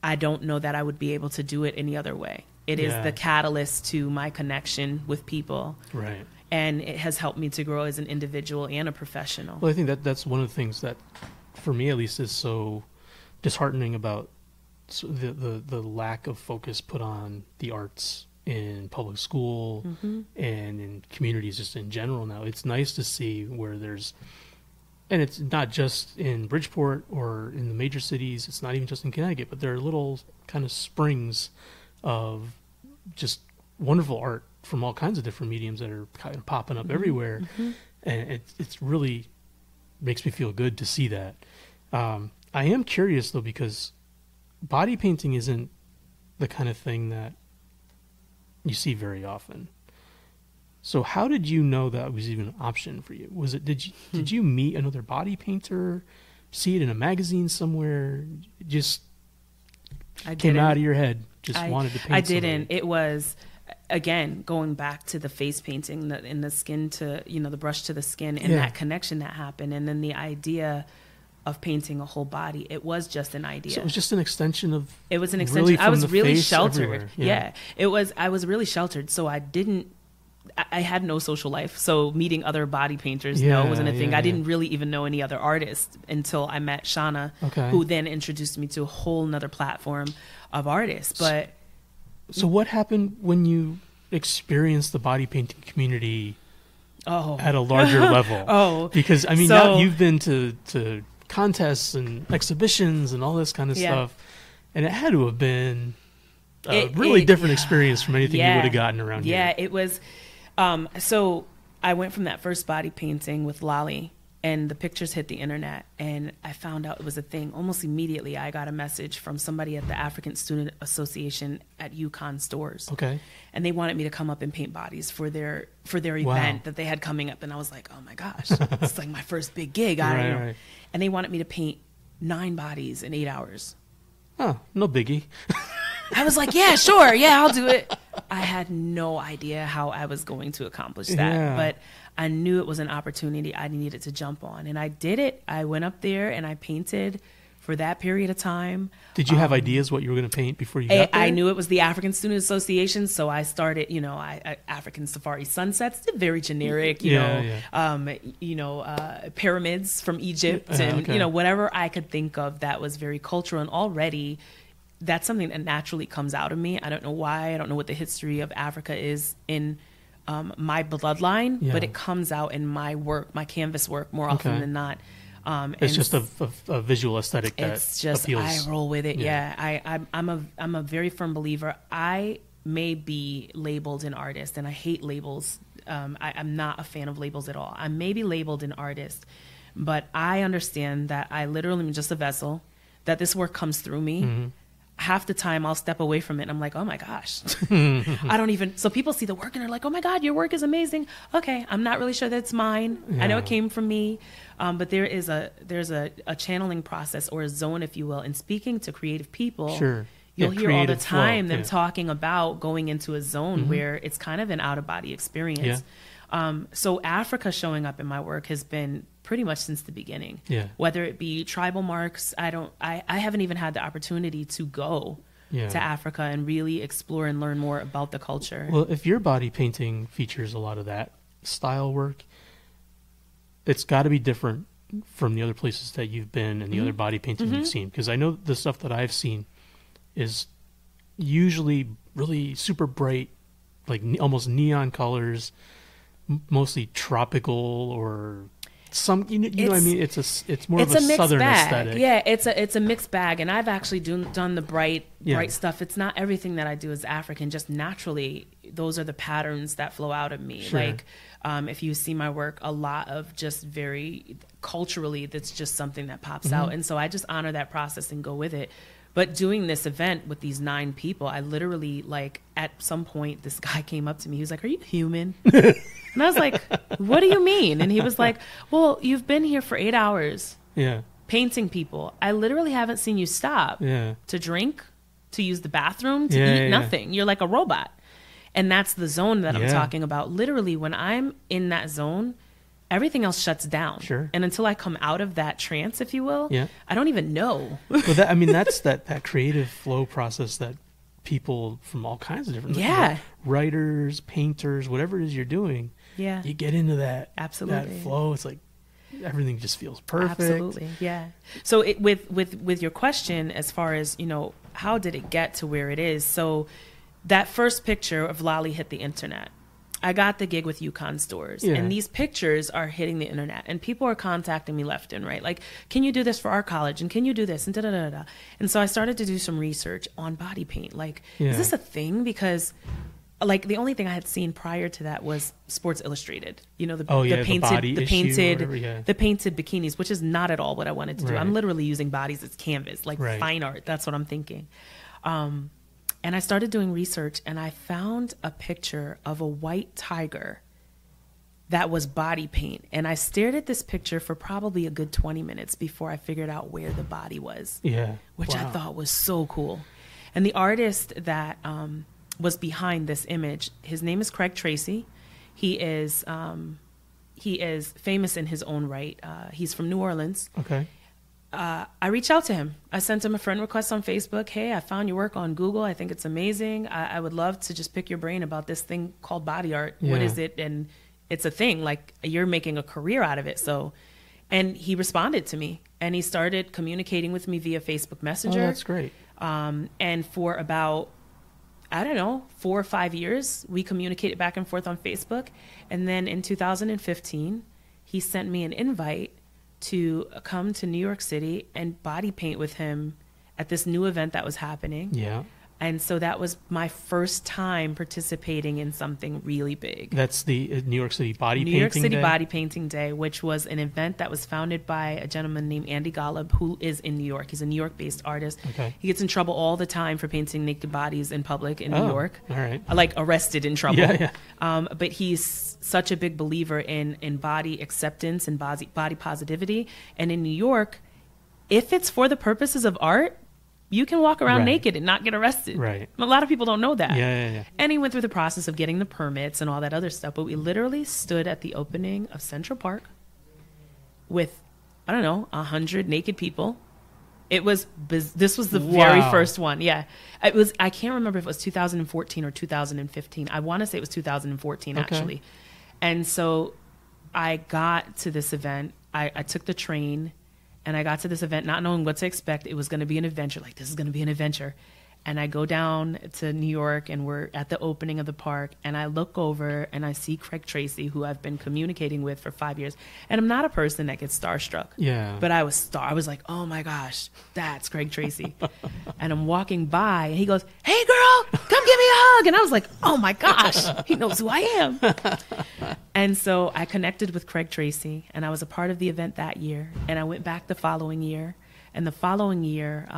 I don't know that I would be able to do it any other way. It is the catalyst to my connection with people. Right. And it has helped me to grow as an individual and a professional. Well, I think that's one of the things that, for me at least, is so disheartening about the lack of focus put on the arts in public school and in communities just in general now. It's nice to see where there's, and it's not just in Bridgeport or in the major cities, it's not even just in Connecticut, but there are little kind of springs of just wonderful art from all kinds of different mediums that are kind of popping up everywhere. And it's really makes me feel good to see that. I am curious though, because body painting isn't the kind of thing that you see very often. So how did you know that was even an option for you? Was it, did you meet another body painter, see it in a magazine somewhere, just came out of your head, just wanted to paint I didn't. somebody? It was, again, going back to the face painting, in the skin to, the brush to the skin, and that connection that happened. And then the idea of painting a whole body, it was just an idea. So it was just an extension of, it was an extension. Really I was really face sheltered. everywhere. Yeah. I was really sheltered. So I had no social life. So meeting other body painters, wasn't a thing. I didn't really even know any other artists until I met Shauna, who then introduced me to a whole nother platform of artists. But so what happened when you experienced the body painting community at a larger level? Because I mean, now you've been to contests and exhibitions and all this kind of stuff, and it had to have been a really different experience from anything you would have gotten around here. Yeah, it was. So I went from that first body painting with Lolly, and the pictures hit the internet, and I found out it was a thing. Almost immediately, I got a message from somebody at the African Student Association at UConn stores. Okay. And they wanted me to come up and paint bodies for their event that they had coming up. And I was like, oh my gosh, it's like my first big gig. Right. And they wanted me to paint 9 bodies in 8 hours. Oh, no biggie. I was like, yeah, sure. Yeah, I'll do it. I had no idea how I was going to accomplish that, but I knew it was an opportunity I needed to jump on. And I did it. I went up there and I painted for that period of time. Did you have ideas what you were going to paint before you got there? I knew it was the African Student Association, so I started, African Safari Sunsets, very generic, pyramids from Egypt and, whatever I could think of that was very cultural. And already that's something that naturally comes out of me. I don't know why. I don't know what the history of Africa is in my bloodline, but it comes out in my work, my canvas work more often than not. It's just a visual aesthetic that it's just appeals. I roll with it. I'm a very firm believer. I may be labeled an artist, and I hate labels. I'm not a fan of labels at all. I may be labeled an artist, but I understand that I literally am just a vessel, that this work comes through me. Mm-hmm. Half the time I'll step away from it and I'm like, oh my gosh, I don't even, so people see the work and they're like, oh my God, your work is amazing. Okay. I'm not really sure that's mine. Yeah. I know it came from me. But there's a channeling process or a zone, if you will, in speaking to creative people. Sure. You'll hear all the time them talking about going into a zone where it's kind of an out of body experience. Yeah. So Africa showing up in my work has been pretty much since the beginning. Yeah. Whether it be tribal marks, I haven't even had the opportunity to go to Africa and really explore and learn more about the culture. Well, if your body painting features a lot of that style work, it's got to be different from the other places that you've been and the other body painting you've seen. Because I know the stuff that I've seen is usually really super bright, like almost neon colors, mostly tropical or some, you know what I mean? It's more of a southern aesthetic. Yeah, it's a mixed bag. And I've actually done the bright stuff. It's not everything that I do is African. Just naturally, those are the patterns that flow out of me. Sure. Like, if you see my work, a lot of just very culturally, that's just something that pops out. And so I just honor that process and go with it. But doing this event with these 9 people, I literally, like, at some point, this guy came up to me. He was like, "Are you human?" And I was like, "What do you mean?" And he was like, "Well, you've been here for 8 hours painting people. I literally haven't seen you stop to drink, to use the bathroom, to eat, nothing. You're like a robot." And that's the zone that I'm talking about. Literally, when I'm in that zone, everything else shuts down. Sure. And until I come out of that trance, if you will, I don't even know. Well, that's that creative flow process that people from all kinds of different writers, painters, whatever it is you're doing, you get into that that flow. It's like everything just feels perfect. Absolutely, yeah. So with your question, as far as, how did it get to where it is? So that first picture of Lolly hit the internet. I got the gig with UConn stores, and these pictures are hitting the internet, and people are contacting me left and right. Like, can you do this for our college? And can you do this? And And so I started to do some research on body paint. Like, is this a thing? Because like the only thing I had seen prior to that was Sports Illustrated. You know, the painted bikinis, which is not at all what I wanted to do. I'm literally using bodies as canvas, like fine art. That's what I'm thinking. And I started doing research, and I found a picture of a white tiger that was body paint. And I stared at this picture for probably a good 20 minutes before I figured out where the body was. Yeah. Which I thought was so cool. And the artist that was behind this image, his name is Craig Tracy. He is famous in his own right. He's from New Orleans. Okay. I reached out to him. I sent him a friend request on Facebook. Hey, I found your work on Google. I think it's amazing. I would love to just pick your brain about this thing called body art. Yeah. What is it? And it's a thing, like you're making a career out of it. So, and he responded to me, and he started communicating with me via Facebook Messenger. Oh, that's great. And for about, I don't know, 4 or 5 years, we communicated back and forth on Facebook. And then in 2015, he sent me an invite to come to New York City and body paint with him at this new event that was happening. Yeah. And so that was my first time participating in something really big. That's the New York City Body Painting Day? New York City Body Painting Day, which was an event that was founded by a gentleman named Andy Golub, who is in New York. He's a New York-based artist. Okay. He gets in trouble all the time for painting naked bodies in public in New York. All right. Like arrested in trouble. Yeah. But he's such a big believer in body acceptance and body positivity. And in New York, if it's for the purposes of art, you can walk around naked and not get arrested. Right. A lot of people don't know that. Yeah. And he went through the process of getting the permits and all that other stuff. But we literally stood at the opening of Central Park with, I don't know, 100 naked people. This was the very first one. Yeah. I can't remember if it was 2014 or 2015. I want to say it was 2014, actually. And so I got to this event. I took the train. And I got to this event not knowing what to expect. It was going to be an adventure. Like, this is going to be an adventure. And I go down to New York, and we're at the opening of the park. And I look over, and I see Craig Tracy, who I've been communicating with for 5 years. And I'm not a person that gets starstruck. Yeah. But I was like, oh, my gosh, that's Craig Tracy. And I'm walking by, and he goes, hey, girl, come give me a hug. And I was like, oh, my gosh, he knows who I am. And so I connected with Craig Tracy, and I was a part of the event that year. And I went back the following year. And the following year,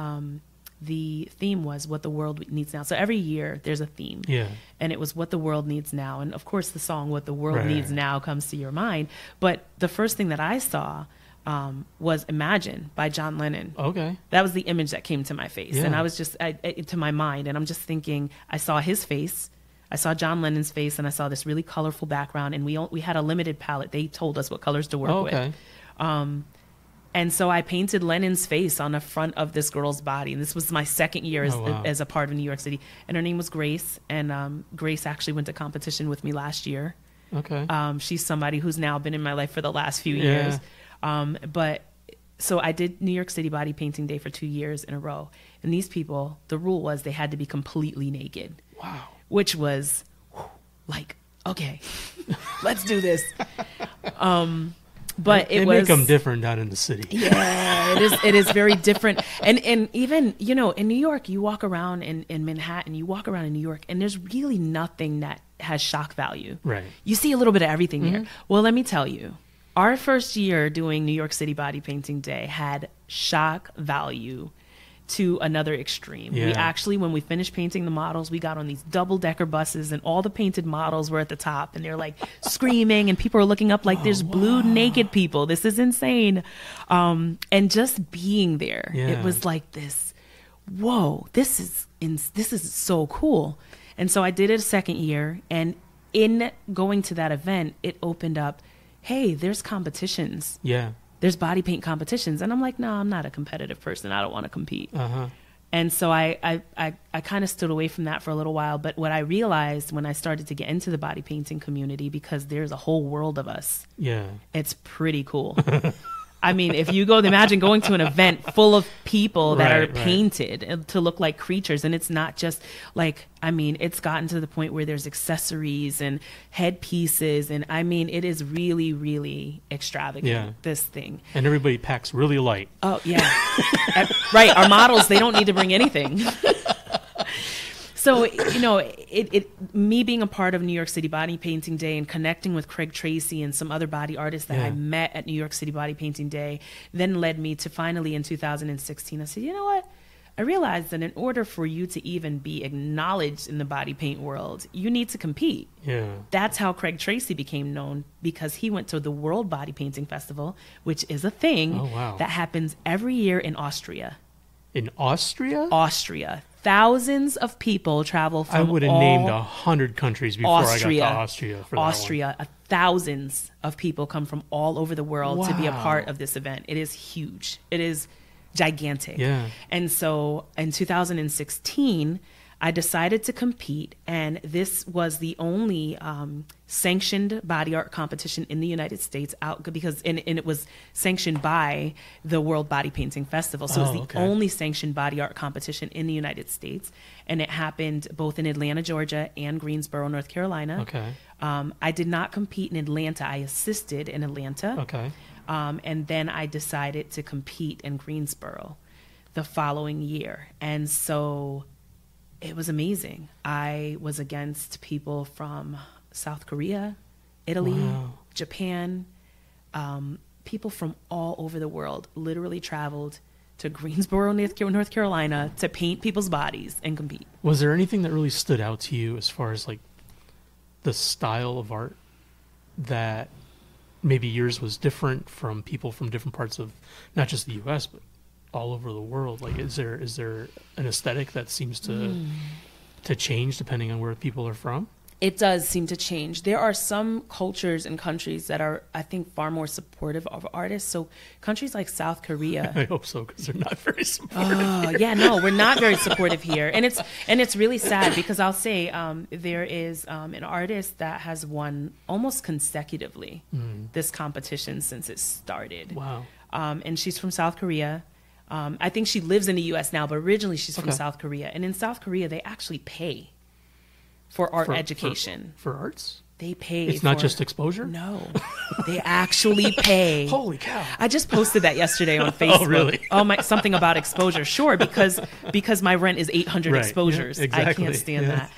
the theme was what the world needs now. So every year there's a theme. Yeah. And it was what the world needs now. And of course the song What the World Needs Now comes to your mind. But the first thing that I saw was Imagine by John Lennon. Okay. That was the image that came to my face. Yeah. And I was just to my mind. And I'm just thinking, I saw his face. I saw John Lennon's face, and I saw this really colorful background. And we had a limited palette. They told us what colors to work with. And so I painted Lennon's face on the front of this girl's body. And this was my second year as a part of New York City. And her name was Grace. And Grace actually went to competition with me last year. Okay. She's somebody who's now been in my life for the last few years. But so I did New York City Body Painting Day for 2 years in a row. And these people, the rule was they had to be completely naked. Wow. Which was like, okay, let's do this. But they make them different down in the city. Yeah, it is very different. And even, you know, in New York, you walk around in Manhattan, you walk around in New York, and there's really nothing that has shock value. Right. You see a little bit of everything here. Well, let me tell you, our first year doing New York City Body Painting Day had shock value to another extreme. Yeah. We actually, when we finished painting the models, we got on these double-decker buses, and all the painted models were at the top, and they're like screaming, and people are looking up like there's blue naked people. This is insane. And just being there, it was like this, whoa, this is so cool. And so I did it a second year, and in going to that event, it opened up, hey, there's competitions. Yeah. There's body paint competitions. And I'm like, no, I'm not a competitive person. I don't want to compete. And so I kind of stood away from that for a little while. But what I realized when I started to get into the body painting community, because there's a whole world of us. Yeah. It's pretty cool. I mean, if you imagine going to an event full of people that are painted to look like creatures. And it's not just like, I mean, it's gotten to the point where there's accessories and headpieces. And I mean, it is really, really extravagant, this thing. And everybody packs really light. Oh, yeah. Right. Our models, they don't need to bring anything. So, me being a part of New York City Body Painting Day and connecting with Craig Tracy and some other body artists that I met at New York City Body Painting Day then led me to finally in 2016, I said, you know what? I realized that in order for you to even be acknowledged in the body paint world, you need to compete. Yeah. That's how Craig Tracy became known, because he went to the World Body Painting Festival, which is a thing that happens every year in Austria. In Austria? Austria. Thousands of people travel from I would have named 100 countries before I got to Austria for that Austria. Thousands of people come from all over the world to be a part of this event. It is huge. It is gigantic. Yeah. And so in 2016, I decided to compete, and this was the only sanctioned body art competition in the United States because it was sanctioned by the World Body Painting Festival. So it was the only sanctioned body art competition in the United States, and it happened both in Atlanta, Georgia, and Greensboro, North Carolina. Okay. I did not compete in Atlanta. I assisted in Atlanta. Okay. And then I decided to compete in Greensboro the following year. And so it was amazing. I was against people from South Korea, Italy, Japan. People from all over the world literally traveled to Greensboro, North Carolina to paint people's bodies and compete. Was there anything that really stood out to you as far as like the style of art that maybe yours was different from people from different parts of not just the U.S., but all over the world? Like, is there an aesthetic that seems to change depending on where people are from? It does seem to change. There are some cultures and countries that are, I think, far more supportive of artists. So countries like South Korea. I hope so, because they're not very supportive. Yeah, no, we're not very supportive here, and it's really sad, because I'll say there is an artist that has won almost consecutively this competition since it started. Wow. And she's from South Korea. I think she lives in the U.S. now, but originally she's from South Korea. And in South Korea, they actually pay for art education. For arts? They pay. It's not just exposure? No. They actually pay. Holy cow. I just posted that yesterday on Facebook. Oh, really? Something about exposure. Sure, because my rent is 800 exposures. Yeah, exactly. I can't stand that.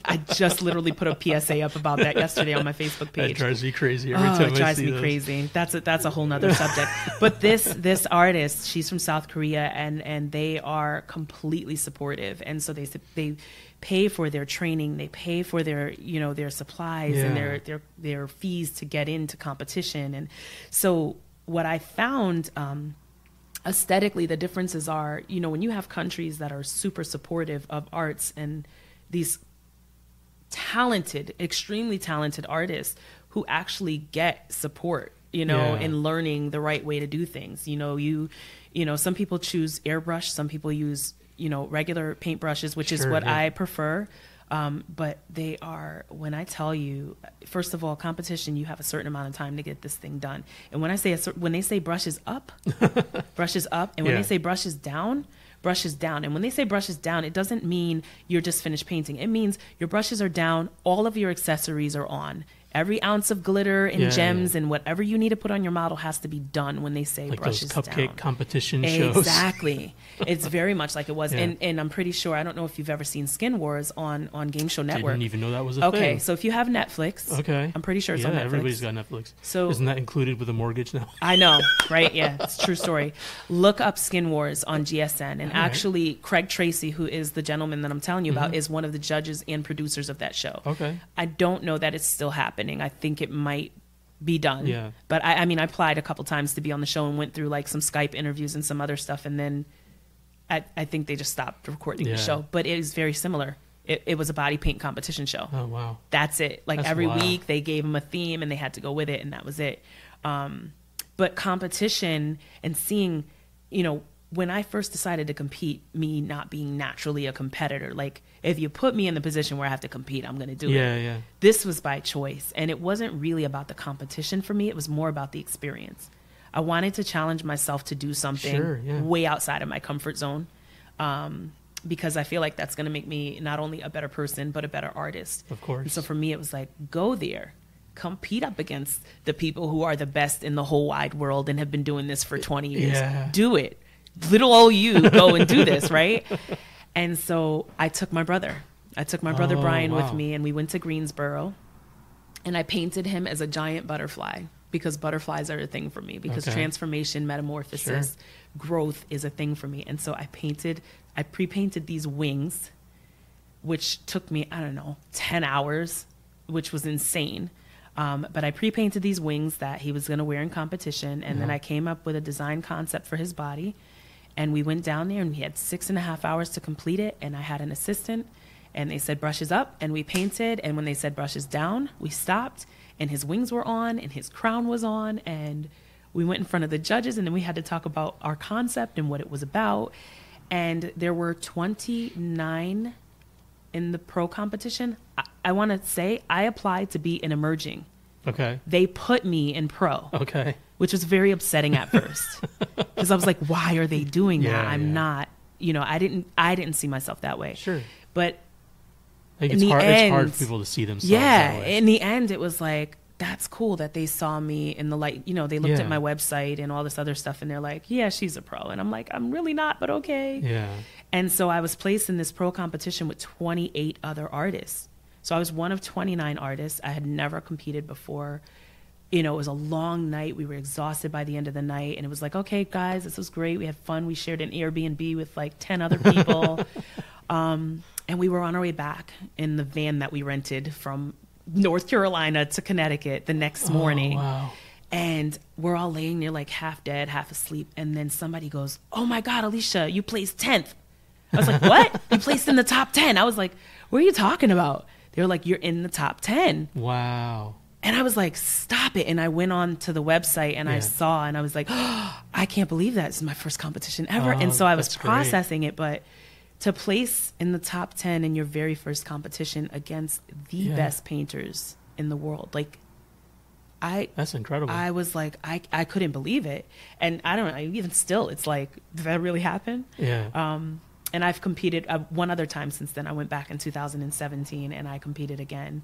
I just literally put a PSA up about that yesterday on my Facebook page. That drives me crazy every time I see it drives me crazy. That's a whole nother subject. But this artist, she's from South Korea, and they are completely supportive. And so they pay for their training, they pay for their supplies and their fees to get into competition. And so what I found aesthetically, the differences are, when you have countries that are super supportive of arts and these talented, extremely talented artists who actually get support, in learning the right way to do things. Some people choose airbrush, some people use, regular paintbrushes, which is what I prefer. But they are, when I tell you, first of all, competition, you have a certain amount of time to get this thing done. And when they say brushes up, brushes up. And when they say brushes down, brushes down. And when they say brushes down, it doesn't mean you're just finished painting. It means your brushes are down, all of your accessories are on. Every ounce of glitter and gems and whatever you need to put on your model has to be done when they say like brushes those cupcake down. Competition shows. Exactly. It's very much like it was. And I'm pretty sure, I don't know if you've ever seen Skin Wars on Game Show Network. Didn't even know that was a thing. Okay, so if you have Netflix, I'm pretty sure it's on Netflix. Everybody's got Netflix. So isn't that included with a mortgage now? I know, right? Yeah, it's a true story. Look up Skin Wars on GSN. And actually, Craig Tracy, who is the gentleman that I'm telling you about, is one of the judges and producers of that show. Okay. I don't know that it's still happening. I think it might be done. Yeah. But I mean, I applied a couple times to be on the show and went through like some Skype interviews and some other stuff. And then I think they just stopped recording the show. But it is very similar. It was a body paint competition show. Oh, wow. That's it. Like That's every wild. week they gave them a theme and they had to go with it, and that was it. But competition and seeing, when I first decided to compete, me not being naturally a competitor, like if you put me in the position where I have to compete, I'm going to do it. Yeah. This was by choice. And it wasn't really about the competition for me. It was more about the experience. I wanted to challenge myself to do something way outside of my comfort zone. Because I feel like that's going to make me not only a better person, but a better artist. Of course. And so for me, it was like, go there, compete up against the people who are the best in the whole wide world and have been doing this for 20 years. Yeah. Do it. Little old you, go and do this, right? And so I took my brother. Brian with me, and we went to Greensboro, and I painted him as a giant butterfly, because butterflies are a thing for me, because transformation, metamorphosis, growth is a thing for me. And so I pre-painted these wings, which took me, 10 hours, which was insane. But I pre-painted these wings that he was going to wear in competition. And then I came up with a design concept for his body. And we went down there, and we had 6.5 hours to complete it. And I had an assistant, and they said brushes up, and we painted. And when they said brushes down, we stopped, and his wings were on, and his crown was on. And we went in front of the judges, and then we had to talk about our concept and what it was about. And there were 29 in the pro competition. I want to say I applied to be an emerging. Okay. They put me in pro. Okay. Which was very upsetting at first, because I was like, why are they doing that? I'm not, I didn't see myself that way. Sure. But I think it's hard for people to see themselves that way. In the end, it was like, that's cool that they saw me in the light. They looked at my website and all this other stuff, and they're like, yeah, she's a pro. And I'm like, I'm really not, but okay. Yeah. And so I was placed in this pro competition with 28 other artists. So I was one of 29 artists. I had never competed before. It was a long night. We were exhausted by the end of the night. And it was like, okay, guys, this was great. We had fun. We shared an Airbnb with like 10 other people. And we were on our way back in the van that we rented from North Carolina to Connecticut the next morning. Wow. And we're all laying there like half dead, half asleep. And then somebody goes, oh my God, Alicia, you placed 10th. I was like, what? You placed in the top 10. I was like, what are you talking about? They were like, you're in the top 10. Wow. And I was like, stop it. And I went on to the website, and I saw, and I was like, oh, I can't believe that. This is my first competition ever. And so I was processing it. But to place in the top 10 in your very first competition against the best painters in the world, like, that's incredible. I was like, I couldn't believe it. And I don't know, even still, it's like, did that really happen? Yeah. And I've competed one other time since then. I went back in 2017, and I competed again.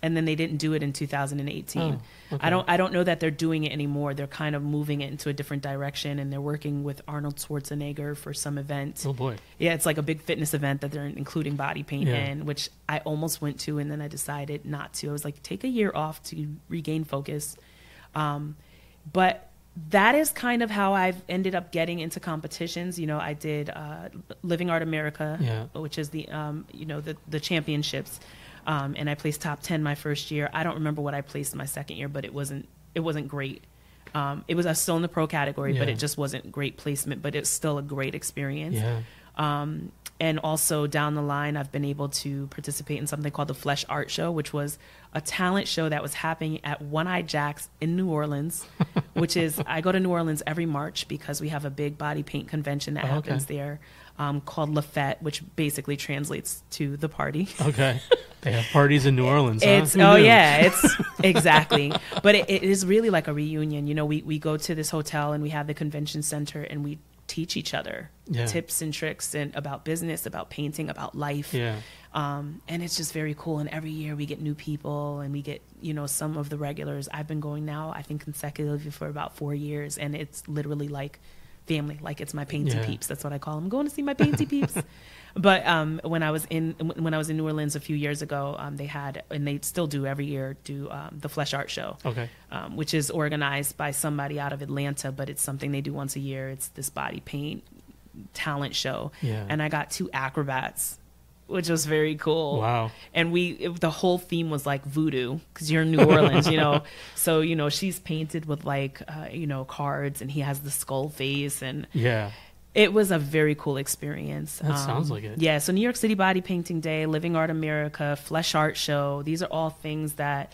And then they didn't do it in 2018. Oh, okay. I don't know that they're doing it anymore. They're kind of moving it into a different direction, and they're working with Arnold Schwarzenegger for some event. Oh boy. Yeah, it's like a big fitness event that they're including body paint in, which I almost went to, and then I decided not to. I was like, take a year off to regain focus. But that is kind of how I've ended up getting into competitions. I did Living Art America, which is the championships. And I placed top 10 my first year. I don't remember what I placed my second year, but it wasn't great. I was still in the pro category, but it just wasn't great placement, but it's still a great experience. Yeah. And also down the line, I've been able to participate in something called the Flesh Art Show, which was a talent show that was happening at One-Eyed Jack's in New Orleans, which is, I go to New Orleans every March because we have a big body paint convention that happens there. Called La Fête, which basically translates to the party. Okay. They have parties in New Orleans, huh? It's exactly. But it is really like a reunion. We go to this hotel, and we have the convention center, and we teach each other tips and tricks and about business, about painting, about life. Yeah. And it's just very cool. And every year we get new people, and we get, some of the regulars. I've been going now, I think consecutively for about 4 years, and it's literally like family, like it's my painty peeps. That's what I call them. I'm going to see my painty peeps. But when I was in New Orleans a few years ago, they had, and they still do every year, the Flesh Art Show. Okay. Which is organized by somebody out of Atlanta, but it's something they do once a year. It's this body paint talent show. Yeah. And I got 2 acrobats, which was very cool. Wow. And the whole theme was like voodoo, because you're in New Orleans, So, she's painted with like, cards, and he has the skull face, and it was a very cool experience. That sounds like it. Yeah. So New York City Body Painting Day, Living Art America, Flesh Art Show. These are all things that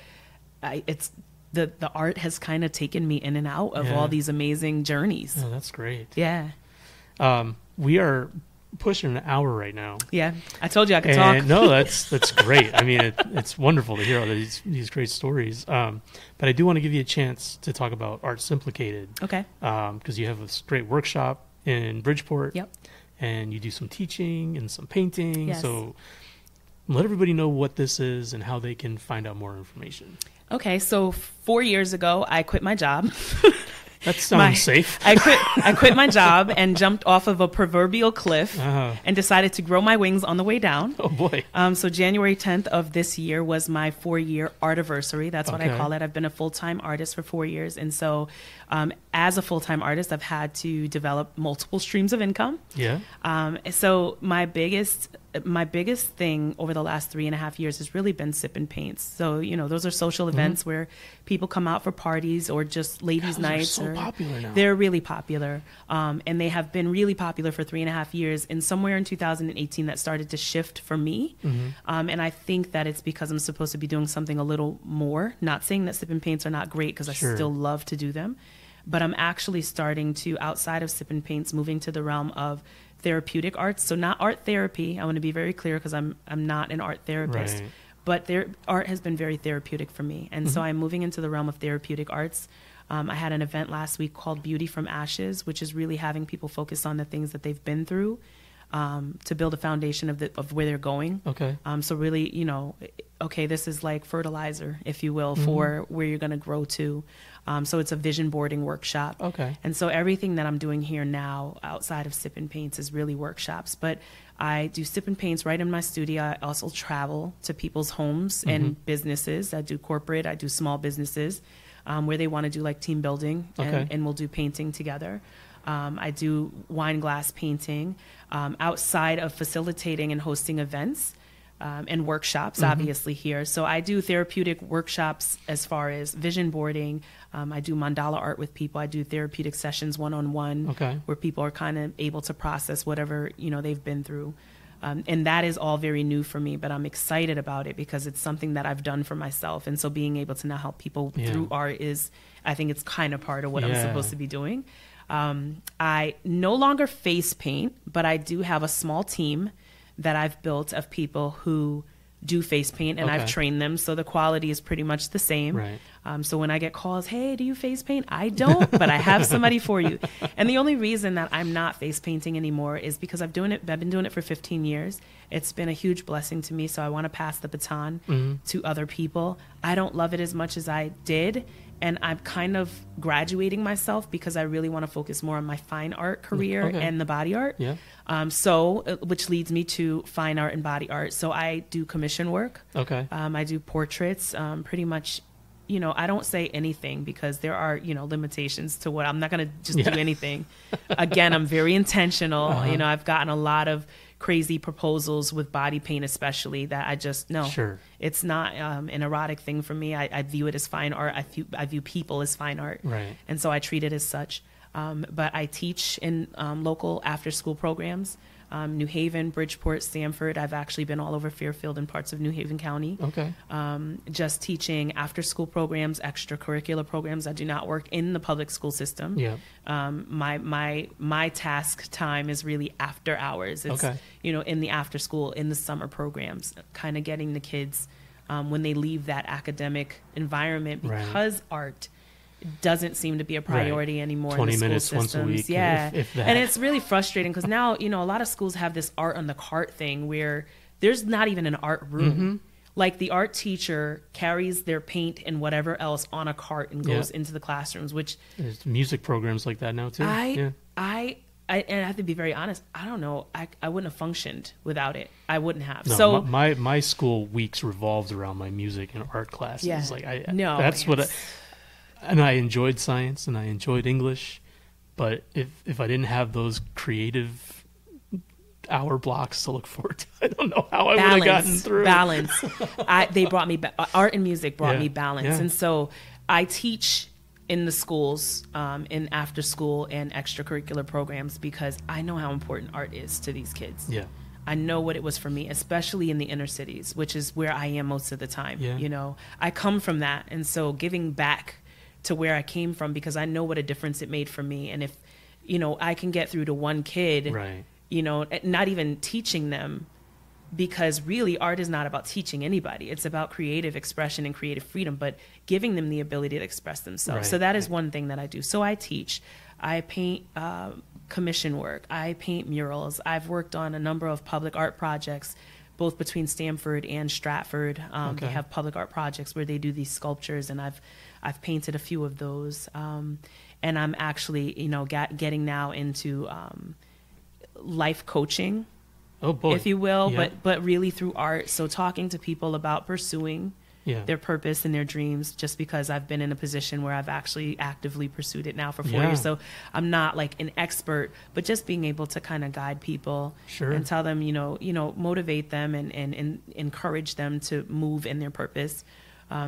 the art has kind of taken me in and out of all these amazing journeys. Oh, that's great. Yeah. We are pushing an hour right now. Yeah, I told you I could talk. No, that's great. I mean, it's wonderful to hear all these great stories. But I do want to give you a chance to talk about Art Simplicated. Okay. Because you have this great workshop in Bridgeport. Yep. And you do some teaching and some painting. Yes. So let everybody know what this is and how they can find out more information. Okay, so 4 years ago, I quit my job. That sounds safe. I quit my job and jumped off of a proverbial cliff and decided to grow my wings on the way down. Oh boy. So January 10th of this year was my 4-year artiversary. That's what I call it. I've been a full-time artist for 4 years. And so as a full-time artist, I've had to develop multiple streams of income. Yeah. So my biggest thing over the last 3.5 years has really been sip and paints. So, those are social events where people come out for parties or just ladies' nights. They're so popular now. They're really popular. And they have been really popular for 3.5 years. And somewhere in 2018, that started to shift for me. And I think that it's because I'm supposed to be doing something a little more. Not saying that sip and paints are not great, because I still love to do them. But I'm actually starting to, outside of sip and paints, moving to the realm of therapeutic arts. So not art therapy. I want to be very clear, because I'm not an art therapist. Right. But art has been very therapeutic for me. And so I'm moving into the realm of therapeutic arts. I had an event last week called Beauty from Ashes, which is really having people focus on the things that they've been through to build a foundation of where they're going. Okay. So really, this is like fertilizer, if you will, for where you're going to grow to. So it's a vision boarding workshop. Okay. And so everything that I'm doing here now outside of sip and paints is really workshops. But I do sip and paints right in my studio. I also travel to people's homes and businesses. I do corporate, I do small businesses where they want to do like team building and we'll do painting together. I do wine glass painting outside of facilitating and hosting events. And workshops, obviously, here. So I do therapeutic workshops as far as vision boarding. I do mandala art with people. I do therapeutic sessions one-on-one where people are kind of able to process whatever, they've been through. And that is all very new for me, but I'm excited about it because it's something that I've done for myself. And so being able to now help people through art I think it's kind of part of what I'm supposed to be doing. I no longer face paint, but I do have a small team that I've built of people who do face paint, and I've trained them, so the quality is pretty much the same. Right. So when I get calls, hey, do you face paint? I don't, but I have somebody for you. And the only reason that I'm not face painting anymore is because I've been doing it for 15 years. It's been a huge blessing to me, so I want to pass the baton to other people. I don't love it as much as I did, and I'm kind of graduating myself because I really want to focus more on my fine art career and the body art. Yeah. Which leads me to fine art and body art. So I do commission work. Okay. I do portraits. Pretty much, I don't say anything because there are, limitations to what I'm not going to just do anything. Again, I'm very intentional. I've gotten a lot of crazy proposals with body paint, especially, that I just it's not an erotic thing for me. I view it as fine art. I view people as fine art, right? And so I treat it as such. But I teach in local after-school programs, New Haven, Bridgeport, Stamford. I've actually been all over Fairfield and parts of New Haven County. Okay. Just teaching after-school programs, extracurricular programs. I do not work in the public school system. Yeah. My task time is really after hours. It's in the after-school, in the summer programs, kind of getting the kids when they leave that academic environment, because art doesn't seem to be a priority anymore 20 in the minutes school systems. Once a week, if that. And it's really frustrating because now, a lot of schools have this art on the cart thing where there's not even an art room. Like the art teacher carries their paint and whatever else on a cart and goes into the classrooms, which... There's music programs like that now too. And I have to be very honest, I don't know. I wouldn't have functioned without it. I wouldn't have. No, so my school weeks revolved around my music and art classes. Yeah. And I enjoyed science and I enjoyed English, but if I didn't have those creative hour blocks to look forward to, I don't know how I would have gotten through. Balance. They brought me art and music brought me balance, and so I teach in the schools, in after school and extracurricular programs, because I know how important art is to these kids. Yeah. I know what it was for me, especially in the inner cities, which is where I am most of the time. Yeah. I come from that, and so giving back to where I came from, because I know what a difference it made for me. And if, I can get through to one kid, not even teaching them, because really art is not about teaching anybody. It's about creative expression and creative freedom, but giving them the ability to express themselves. Right. So that is one thing that I do. So I teach, I paint commission work, I paint murals. I've worked on a number of public art projects, both between Stanford and Stratford. They have public art projects where they do these sculptures, and I've painted a few of those. And I'm actually, you know, getting now into life coaching, if you will, but really through art. So talking to people about pursuing their purpose and their dreams, just because I've been in a position where I've actually actively pursued it now for 4 years. So I'm not like an expert, but just being able to kind of guide people and tell them, you know, motivate them and encourage them to move in their purpose.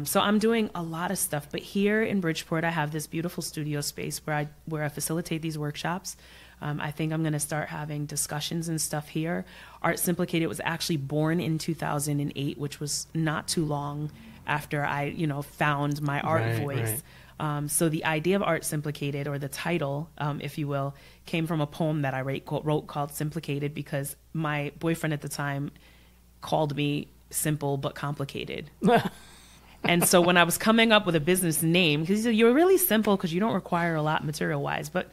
So I'm doing a lot of stuff, but here in Bridgeport, I have this beautiful studio space where I facilitate these workshops. I think I'm going to start having discussions and stuff here. Arts Implicated was actually born in 2008, which was not too long after I, you know, found my art voice. So the idea of Arts Implicated, or the title, if you will, came from a poem that I wrote called Simplicated, because my boyfriend at the time called me simple but complicated. And so when I was coming up with a business name, because he said, you're really simple because you don't require a lot material-wise, but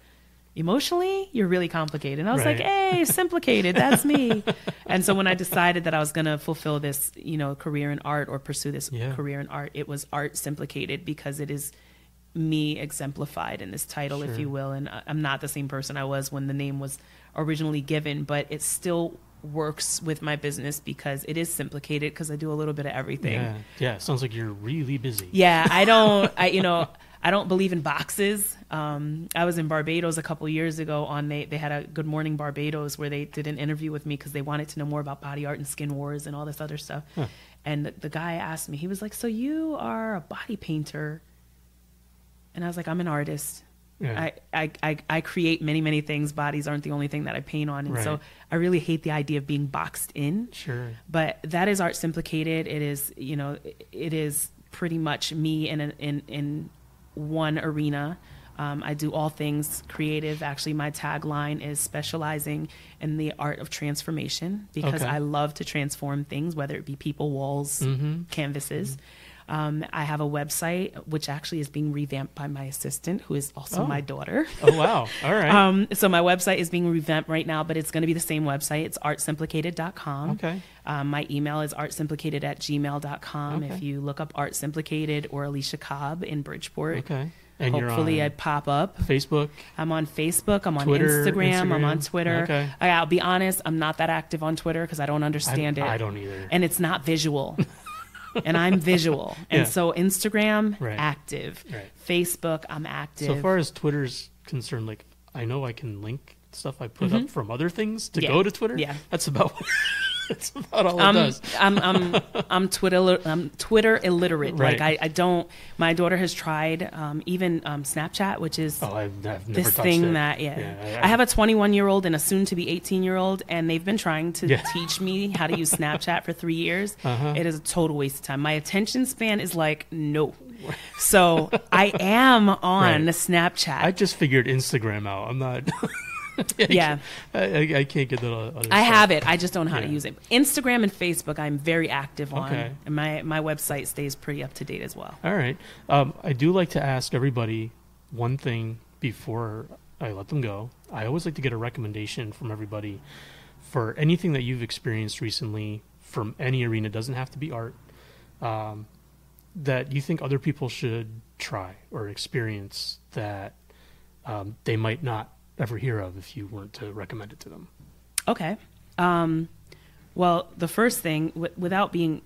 emotionally, you're really complicated. And I was like, hey, Simplicated, that's me. And so when I decided that I was going to fulfill this, you know, career in art, or pursue this career in art, it was Art Simplicated, because it is me exemplified in this title, if you will. And I'm not the same person I was when the name was originally given, but it still works with my business because it is simplicated, because I do a little bit of everything. Yeah. Sounds like you're really busy. Yeah, I don't believe in boxes. I was in Barbados a couple years ago they had a Good Morning Barbados where they did an interview with me because they wanted to know more about body art and skin wars and all this other stuff. And the guy asked me, he was like, so you are a body painter? And I was like, I'm an artist. I create many, many things. Bodies aren't the only thing that I paint on. And so I really hate the idea of being boxed in. But that is Art Simplicated. It is, you know, it is pretty much me in one arena. I do all things creative. Actually, my tagline is specializing in the art of transformation, because I love to transform things, whether it be people, walls, canvases. I have a website, which actually is being revamped by my assistant, who is also my daughter. Oh, wow. All right. So my website is being revamped right now, but it's going to be the same website. It's artsimplicated.com. Okay. My email is artsimplicated@gmail.com. If you look up Art Simplicated or Alicia Cobb in Bridgeport, and hopefully I pop up. Facebook? I'm on Facebook. I'm on Twitter, Instagram. I'm on Twitter. Okay. I'll be honest, I'm not that active on Twitter because I don't understand it. I don't either. And it's not visual. And I'm visual. And so Instagram, active. Facebook, I'm active. So far as Twitter's concerned, like, I know I can link stuff I put up from other things to go to Twitter. That's about that's about all it does. I'm Twitter illiterate. Like I don't. My daughter has tried even Snapchat, which is I've never this touched thing it. that I have a 21-year-old and a soon-to-be 18-year-old, and they've been trying to teach me how to use Snapchat for 3 years. It is a total waste of time. My attention span is like no. So I am on Snapchat. I just figured Instagram out. I'm not. I can't get that other stuff. I have it. I just don't know how to use it. Instagram and Facebook, I'm very active on. And my website stays pretty up to date as well. All right. I do like to ask everybody one thing before I let them go. I always like to get a recommendation from everybody for anything that you've experienced recently from any arena. It doesn't have to be art. That you think other people should try or experience that they might not ever hear of if you weren't to recommend it to them. Okay. Well, the first thing, without being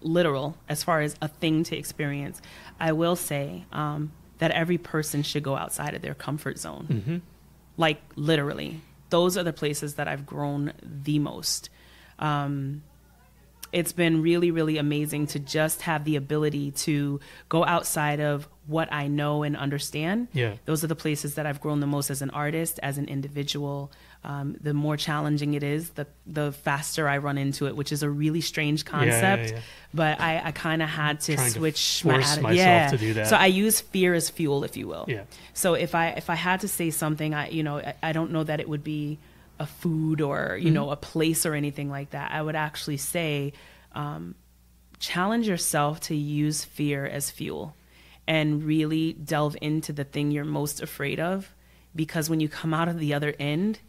literal as far as a thing to experience, I will say that every person should go outside of their comfort zone. Like literally. Those are the places that I've grown the most. It's been really, really amazing to just have the ability to go outside of what I know and understand. Those are the places that I've grown the most as an artist, as an individual. The more challenging it is, the faster I run into it, which is a really strange concept. But I kind of had to switch my attitude. Myself to do that. So I use fear as fuel, if you will. So if I had to say something, I don't know that it would be a food or a place or anything like that. I would actually say challenge yourself to use fear as fuel and really delve into the thing you're most afraid of, because when you come out of the other end,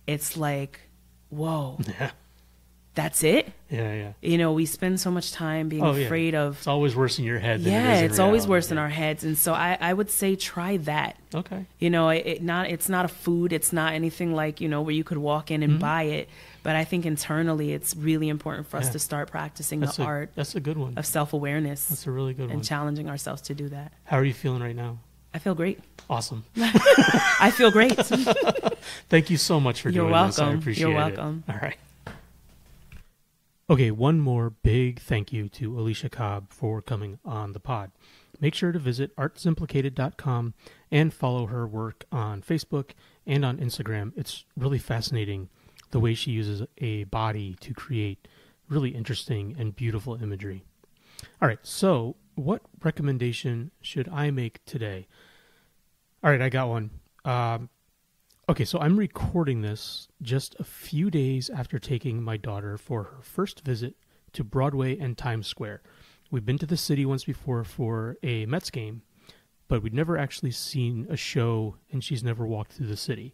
it's like, whoa, that's it. Yeah. You know, we spend so much time being afraid of. It's always worse in your head than it is in it's reality. always worse in our heads. And so I would say try that. Okay. You know, it's not a food. It's not anything like, you know, where you could walk in and buy it. But I think internally it's really important for us to start practicing the art. That's a good one. Of self-awareness. That's a really good one. And challenging ourselves to do that. How are you feeling right now? I feel great. Awesome. I feel great. Thank you so much for doing this. I appreciate You're welcome. All right. Okay, one more big thank you to Alicia Cobb for coming on the pod. Make sure to visit artsimplicated.com and follow her work on Facebook and on Instagram. It's really fascinating the way she uses a body to create really interesting and beautiful imagery. All right, so what recommendation should I make today? All right, I got one. Okay, so I'm recording this just a few days after taking my daughter for her first visit to Broadway and Times Square. We've been to the city once before for a Mets game, but we'd never actually seen a show, and she's never walked through the city.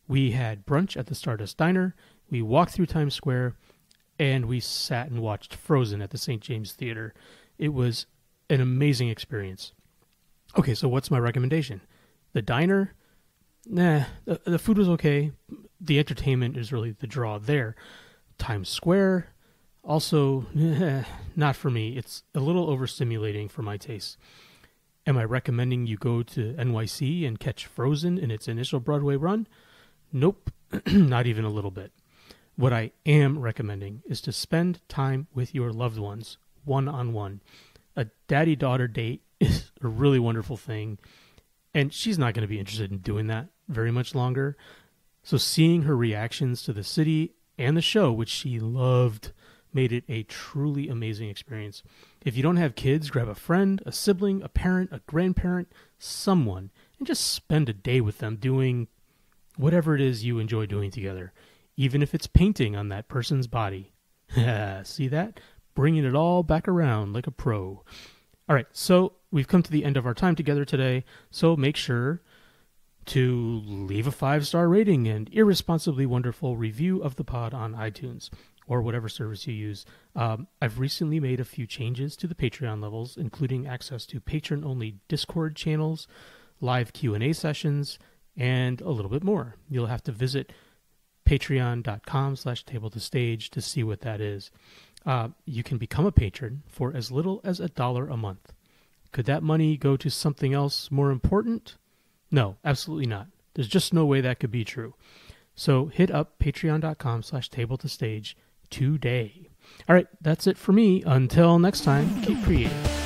We had brunch at the Stardust Diner, we walked through Times Square, and we sat and watched Frozen at the St. James Theater. It was an amazing experience. Okay, so what's my recommendation? The diner? Nah, the food was okay. The entertainment is really the draw there. Times Square, also, not for me. It's a little overstimulating for my taste. Am I recommending you go to NYC and catch Frozen in its initial Broadway run? Nope, not even a little bit. What I am recommending is to spend time with your loved ones, one-on-one. A daddy-daughter date is a really wonderful thing, and she's not going to be interested in doing that very much longer. So seeing her reactions to the city and the show, which she loved, made it a truly amazing experience. If you don't have kids, grab a friend, a sibling, a parent, a grandparent, someone, and just spend a day with them doing whatever it is you enjoy doing together, even if it's painting on that person's body. See that? Bringing it all back around like a pro. All right, so we've come to the end of our time together today, so make sure to leave a 5-star rating and irresponsibly wonderful review of the pod on iTunes or whatever service you use. I've recently made a few changes to the Patreon levels, including access to patron-only Discord channels, live Q&A sessions, and a little bit more. You'll have to visit patreon.com/tabletostage to see what that is. You can become a patron for as little as $1 a month. Could that money go to something else more important? No, absolutely not. There's just no way that could be true. So hit up patreon.com/tabletostage today. All right, that's it for me. Until next time, keep creating.